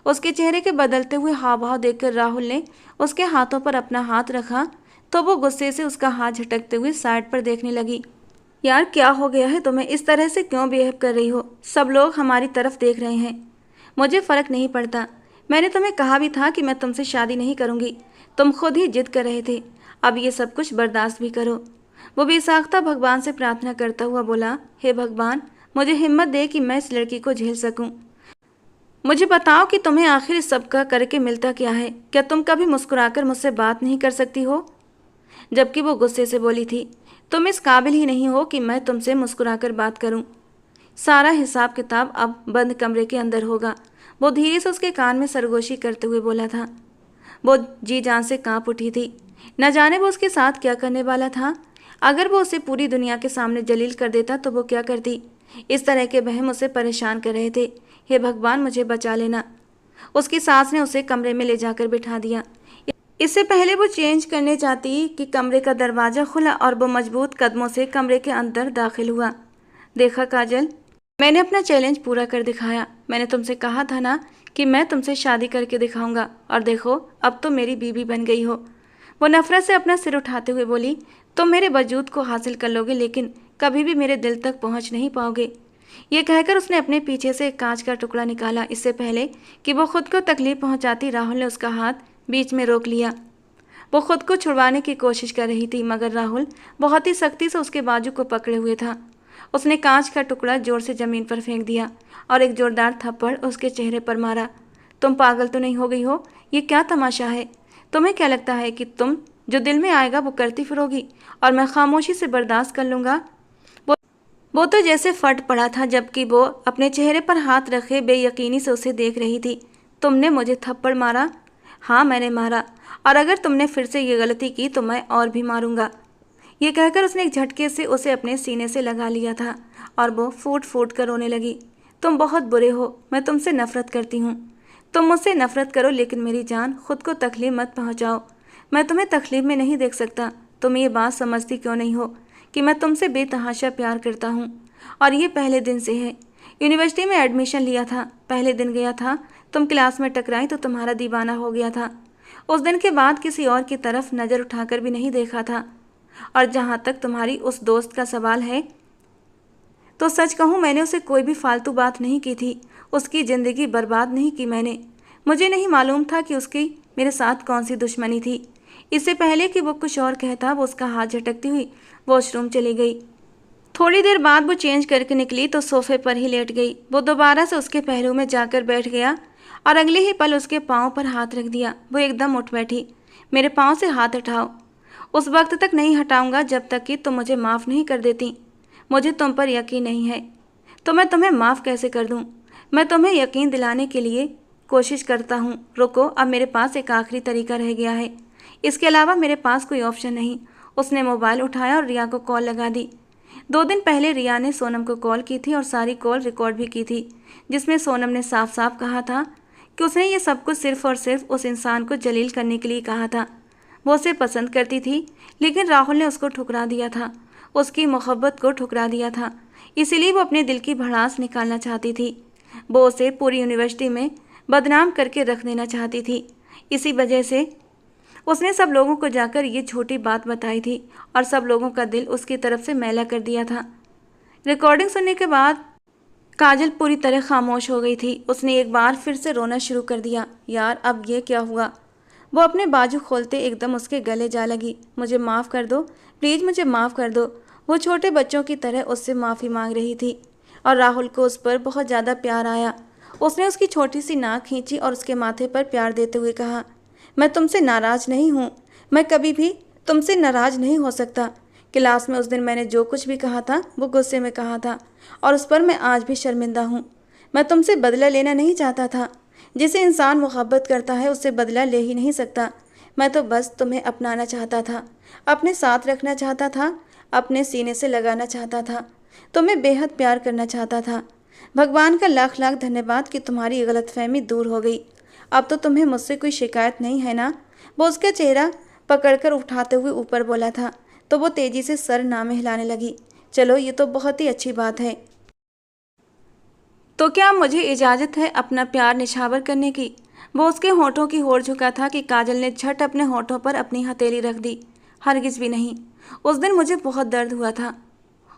उसके चेहरे के बदलते हुए हाव भाव देखकर राहुल ने उसके हाथों पर अपना हाथ रखा तो वो गुस्से से उसका हाथ झटकते हुए साइड पर देखने लगी। यार क्या हो गया है तुम्हें, इस तरह से क्यों बिहेव कर रही हो? सब लोग हमारी तरफ देख रहे हैं। मुझे फर्क नहीं पड़ता। मैंने तुम्हें कहा भी था कि मैं तुमसे शादी नहीं करूंगी। तुम खुद ही जिद कर रहे थे। अब ये सब कुछ बर्दाश्त भी करो। वो बेसाख्ता भगवान से प्रार्थना करता हुआ बोला, हे भगवान, मुझे हिम्मत दे कि मैं इस लड़की को झेल सकूं। मुझे बताओ कि तुम्हें आखिर इस सब का करके मिलता क्या है? क्या तुम कभी मुस्कुराकर मुझसे बात नहीं कर सकती हो? जबकि वो गुस्से से बोली थी, तुम इस काबिल ही नहीं हो कि मैं तुमसे मुस्कुराकर बात करूं। सारा हिसाब किताब अब बंद कमरे के अंदर होगा। वो धीरे से उसके कान में सरगोशी करते हुए बोला था। वो जी जान से कांप उठी थी। न जाने वो उसके साथ क्या करने वाला था। अगर वो उसे पूरी दुनिया के सामने जलील कर देता तो वो क्या करती? इस तरह के वहम उसे परेशान कर रहे थे। हे भगवान, मुझे बचा लेना। उसकी सास ने उसे कमरे में ले जाकर बिठा दिया। इससे पहले वो चेंज करने जाती कि कमरे का दरवाज़ा खुला और वो मजबूत कदमों से कमरे के अंदर दाखिल हुआ। देखा काजल, मैंने अपना चैलेंज पूरा कर दिखाया। मैंने तुमसे कहा था ना कि मैं तुमसे शादी करके दिखाऊंगा, और देखो अब तो मेरी बीवी बन गई हो। वो नफरत से अपना सिर उठाते हुए बोली, तुम मेरे वजूद को हासिल कर लोगे लेकिन कभी भी मेरे दिल तक पहुंच नहीं पाओगे। ये कहकर उसने अपने पीछे से एक कांच का टुकड़ा निकाला। इससे पहले कि वो खुद को तकलीफ पहुंचाती, राहुल ने उसका हाथ बीच में रोक लिया। वो खुद को छुड़वाने की कोशिश कर रही थी मगर राहुल बहुत ही सख्ती से उसके बाजू को पकड़े हुए था। उसने कांच का टुकड़ा जोर से जमीन पर फेंक दिया और एक जोरदार थप्पड़ उसके चेहरे पर मारा। तुम पागल तो नहीं हो गई हो? ये क्या तमाशा है? तुम्हें क्या लगता है कि तुम जो दिल में आएगा वो करती फिरोगी और मैं खामोशी से बर्दाश्त कर लूँगा? वो तो जैसे फट पड़ा था, जबकि वो अपने चेहरे पर हाथ रखे बेयकीनी से उसे देख रही थी। तुमने मुझे थप्पड़ मारा? हाँ, मैंने मारा, और अगर तुमने फिर से ये गलती की तो मैं और भी मारूंगा। ये कहकर उसने एक झटके से उसे अपने सीने से लगा लिया था और वो फूट फूट कर रोने लगी। तुम बहुत बुरे हो, मैं तुमसे नफरत करती हूँ। तुम मुझसे नफरत करो लेकिन मेरी जान, खुद को तकलीफ मत पहुँचाओ। मैं तुम्हें तकलीफ में नहीं देख सकता। तुम ये बात समझती क्यों नहीं हो कि मैं तुमसे बेतहाशा प्यार करता हूँ, और ये पहले दिन से है। यूनिवर्सिटी में एडमिशन लिया था, पहले दिन गया था, तुम क्लास में टकराई तो तुम्हारा दीवाना हो गया था। उस दिन के बाद किसी और की तरफ नज़र उठाकर भी नहीं देखा था। और जहाँ तक तुम्हारी उस दोस्त का सवाल है, तो सच कहूँ मैंने उसे कोई भी फालतू बात नहीं की थी। उसकी ज़िंदगी बर्बाद नहीं की मैंने। मुझे नहीं मालूम था कि उसकी मेरे साथ कौन सी दुश्मनी थी। इससे पहले कि वो कुछ और कहता, वो उसका हाथ झटकती हुई वॉशरूम चली गई। थोड़ी देर बाद वो चेंज करके निकली तो सोफे पर ही लेट गई। वो दोबारा से उसके पहलू में जाकर बैठ गया और अगले ही पल उसके पाँव पर हाथ रख दिया। वो एकदम उठ बैठी। मेरे पाँव से हाथ हटाओ। उस वक्त तक नहीं हटाऊंगा जब तक कि तुम मुझे माफ़ नहीं कर देती। मुझे तुम पर यकीन नहीं है तो मैं तुम्हें माफ़ कैसे कर दूं? मैं तुम्हें यकीन दिलाने के लिए कोशिश करता हूं। रुको, अब मेरे पास एक आखिरी तरीका रह गया है। इसके अलावा मेरे पास कोई ऑप्शन नहीं। उसने मोबाइल उठाया और रिया को कॉल लगा दी। 2 दिन पहले रिया ने सोनम को कॉल की थी और सारी कॉल रिकॉर्ड भी की थी, जिसमें सोनम ने साफ साफ कहा था कि उसने ये सब कुछ सिर्फ और सिर्फ उस इंसान को जलील करने के लिए कहा था। वो उसे पसंद करती थी लेकिन राहुल ने उसको ठुकरा दिया था, उसकी मोहब्बत को ठुकरा दिया था। इसीलिए वो अपने दिल की भड़ास निकालना चाहती थी। वो उसे पूरी यूनिवर्सिटी में बदनाम करके रख देना चाहती थी। इसी वजह से उसने सब लोगों को जाकर ये छोटी बात बताई थी और सब लोगों का दिल उसकी तरफ से मैला कर दिया था। रिकॉर्डिंग सुनने के बाद काजल पूरी तरह खामोश हो गई थी। उसने एक बार फिर से रोना शुरू कर दिया। यार, अब ये क्या हुआ? वो अपने बाजू खोलते एकदम उसके गले जा लगी। मुझे माफ़ कर दो, प्लीज़ मुझे माफ़ कर दो। वो छोटे बच्चों की तरह उससे माफ़ी मांग रही थी और राहुल को उस पर बहुत ज़्यादा प्यार आया। उसने उसकी छोटी सी नाक खींची और उसके माथे पर प्यार देते हुए कहा, मैं तुमसे नाराज़ नहीं हूँ। मैं कभी भी तुमसे नाराज़ नहीं हो सकता। क्लास में उस दिन मैंने जो कुछ भी कहा था वो गुस्से में कहा था और उस पर मैं आज भी शर्मिंदा हूँ। मैं तुमसे बदला लेना नहीं चाहता था। जिसे इंसान मोहब्बत करता है उससे बदला ले ही नहीं सकता। मैं तो बस तुम्हें अपनाना चाहता था, अपने साथ रखना चाहता था, अपने सीने से लगाना चाहता था, तुम्हें बेहद प्यार करना चाहता था। भगवान का लाख लाख धन्यवाद कि तुम्हारी गलतफहमी दूर हो गई। अब तो तुम्हें मुझसे कोई शिकायत नहीं है ना? वो उसका चेहरा पकड़कर उठाते हुए ऊपर बोला था तो वो तेजी से सर नामे हिलाने लगी। चलो, ये तो बहुत ही अच्छी बात है। तो क्या मुझे इजाज़त है अपना प्यार निछावर करने की? वो उसके होठों की ओर झुका था कि काजल ने झट अपने होठों पर अपनी हथेली रख दी। हरगिज़ भी नहीं। उस दिन मुझे बहुत दर्द हुआ था।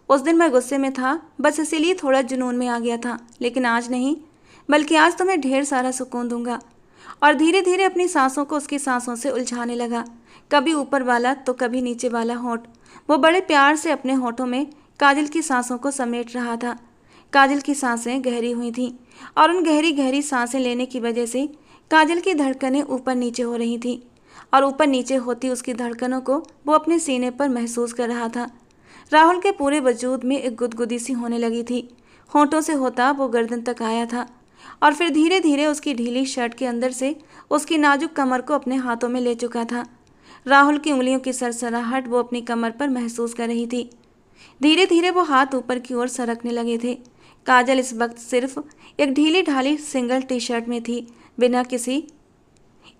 उस दिन मैं गुस्से में था, बस इसीलिए थोड़ा जुनून में आ गया था। लेकिन आज नहीं, बल्कि आज तुम्हें ढेर सारा सुकून दूंगा। और धीरे धीरे अपनी सांसों को उसकी सांसों से उलझाने लगा, कभी ऊपर वाला तो कभी नीचे वाला होठ। वो बड़े प्यार से अपने होठों में काजल की सांसों को समेट रहा था। काजल की सांसें गहरी हुई थीं और उन गहरी गहरी सांसें लेने की वजह से काजल की धड़कनें ऊपर नीचे हो रही थीं और ऊपर नीचे होती उसकी धड़कनों को वो अपने सीने पर महसूस कर रहा था। राहुल के पूरे वजूद में एक गुदगुदी सी होने लगी थी। होठों से होता वो गर्दन तक आया था और फिर धीरे धीरे उसकी ढीली शर्ट के अंदर से उसकी नाजुक कमर को अपने हाथों में ले चुका था। राहुल की उंगलियों की सरसराहट वो अपनी कमर पर महसूस कर रही थी। धीरे धीरे वो हाथ ऊपर की ओर सरकने लगे थे। काजल इस वक्त सिर्फ एक ढीली ढाली सिंगल टी शर्ट में थी, बिना किसी।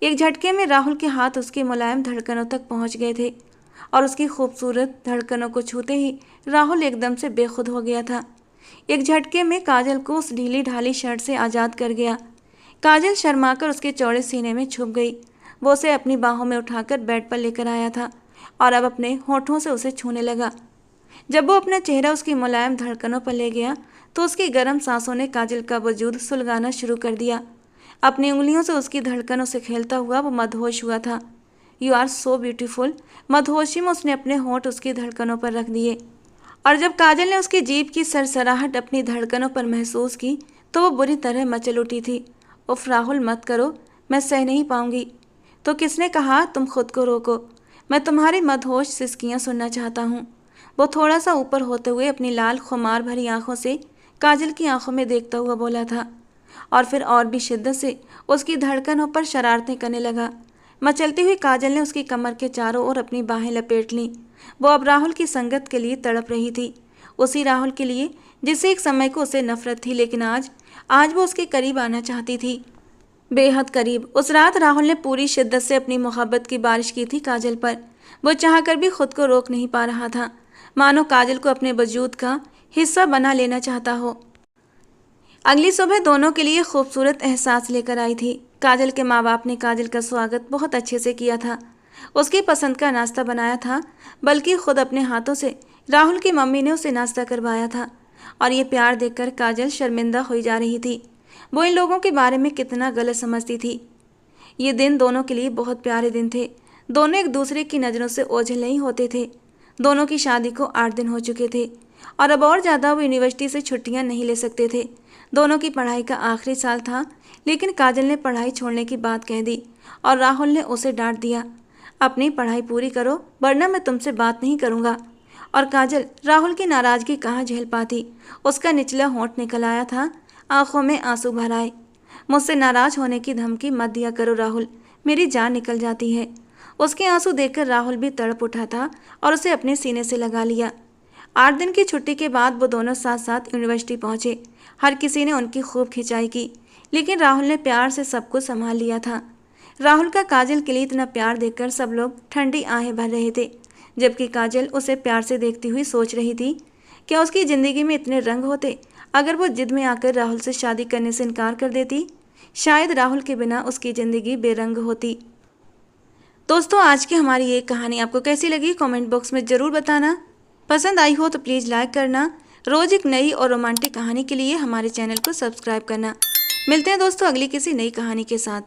एक झटके में राहुल के हाथ उसकी मुलायम धड़कनों तक पहुंच गए थे और उसकी खूबसूरत धड़कनों को छूते ही राहुल एकदम से बेखुद हो गया था। एक झटके में काजल को उस ढीली ढाली शर्ट से आज़ाद कर गया। काजल शर्माकर उसके चौड़े सीने में छुप गई। वो उसे अपनी बाहों में उठाकर बेड पर लेकर आया था और अब अपने होठों से उसे छूने लगा। जब वो अपना चेहरा उसकी मुलायम धड़कनों पर ले गया तो उसकी गर्म सांसों ने काजल का वजूद सुलगाना शुरू कर दिया। अपनी उंगलियों से उसकी धड़कनों से खेलता हुआ वो मदहोश हुआ था। You are so beautiful. मदहोशी में उसने अपने होठ उसकी धड़कनों पर रख दिए और जब काजल ने उसकी जीभ की सरसराहट अपनी धड़कनों पर महसूस की तो वो बुरी तरह मचल उठी थी। उफ राहुल, मत करो, मैं सह नहीं पाऊंगी। तो किसने कहा तुम खुद को रोको? मैं तुम्हारी मदहोश सिसकियाँ सुनना चाहता हूँ। वो थोड़ा सा ऊपर होते हुए अपनी लाल खुमार भरी आंखों से काजल की आंखों में देखता हुआ बोला था और फिर और भी शिद्दत से उसकी धड़कनों पर शरारतें करने लगा। मचलती हुई काजल ने उसकी कमर के चारों ओर अपनी बाहें लपेट लीं। वो अब राहुल की संगत के लिए तड़प रही थी, उसी राहुल के लिए जिससे एक समय को उसे नफरत थी, लेकिन आज वो उसके करीब आना चाहती थी, बेहद करीब। उस रात राहुल ने पूरी शिद्दत से अपनी मोहब्बत की बारिश की थी काजल पर। वो चाहकर भी खुद को रोक नहीं पा रहा था, मानो काजल को अपने वजूद का हिस्सा बना लेना चाहता हो। अगली सुबह दोनों के लिए खूबसूरत एहसास लेकर आई थी। काजल के माँ बाप ने काजल का स्वागत बहुत अच्छे से किया था। उसकी पसंद का नाश्ता बनाया था, बल्कि खुद अपने हाथों से राहुल की मम्मी ने उसे नाश्ता करवाया था। और ये प्यार देखकर काजल शर्मिंदा हुई जा रही थी। वो इन लोगों के बारे में कितना गलत समझती थी। ये दिन दोनों के लिए बहुत प्यारे दिन थे। दोनों एक दूसरे की नज़रों से ओझल नहीं होते थे। दोनों की शादी को 8 दिन हो चुके थे और अब और ज़्यादा वो यूनिवर्सिटी से छुट्टियां नहीं ले सकते थे। दोनों की पढ़ाई का आखिरी साल था, लेकिन काजल ने पढ़ाई छोड़ने की बात कह दी और राहुल ने उसे डांट दिया, अपनी पढ़ाई पूरी करो वरना मैं तुमसे बात नहीं करूँगा। और काजल राहुल की नाराज़गी कहाँ झेल पाती। उसका निचला होंठ निकल आया था, आंखों में आंसू भर आए। मुझसे नाराज़ होने की धमकी मत दिया करो राहुल, मेरी जान निकल जाती है। उसके आंसू देखकर राहुल भी तड़प उठा था और उसे अपने सीने से लगा लिया। 8 दिन की छुट्टी के बाद वो दोनों साथ साथ यूनिवर्सिटी पहुंचे। हर किसी ने उनकी खूब खिंचाई की, लेकिन राहुल ने प्यार से सब कुछ संभाल लिया था। राहुल का काजल के लिए इतना प्यार देखकर सब लोग ठंडी आहें भर रहे थे, जबकि काजल उसे प्यार से देखती हुई सोच रही थी, क्या उसकी ज़िंदगी में इतने रंग होते अगर वो जिद में आकर राहुल से शादी करने से इनकार कर देती। शायद राहुल के बिना उसकी ज़िंदगी बेरंग होती। दोस्तों, आज की हमारी ये कहानी आपको कैसी लगी कमेंट बॉक्स में ज़रूर बताना। पसंद आई हो तो प्लीज़ लाइक करना। रोज़ एक नई और रोमांटिक कहानी के लिए हमारे चैनल को सब्सक्राइब करना। मिलते हैं दोस्तों अगली किसी नई कहानी के साथ।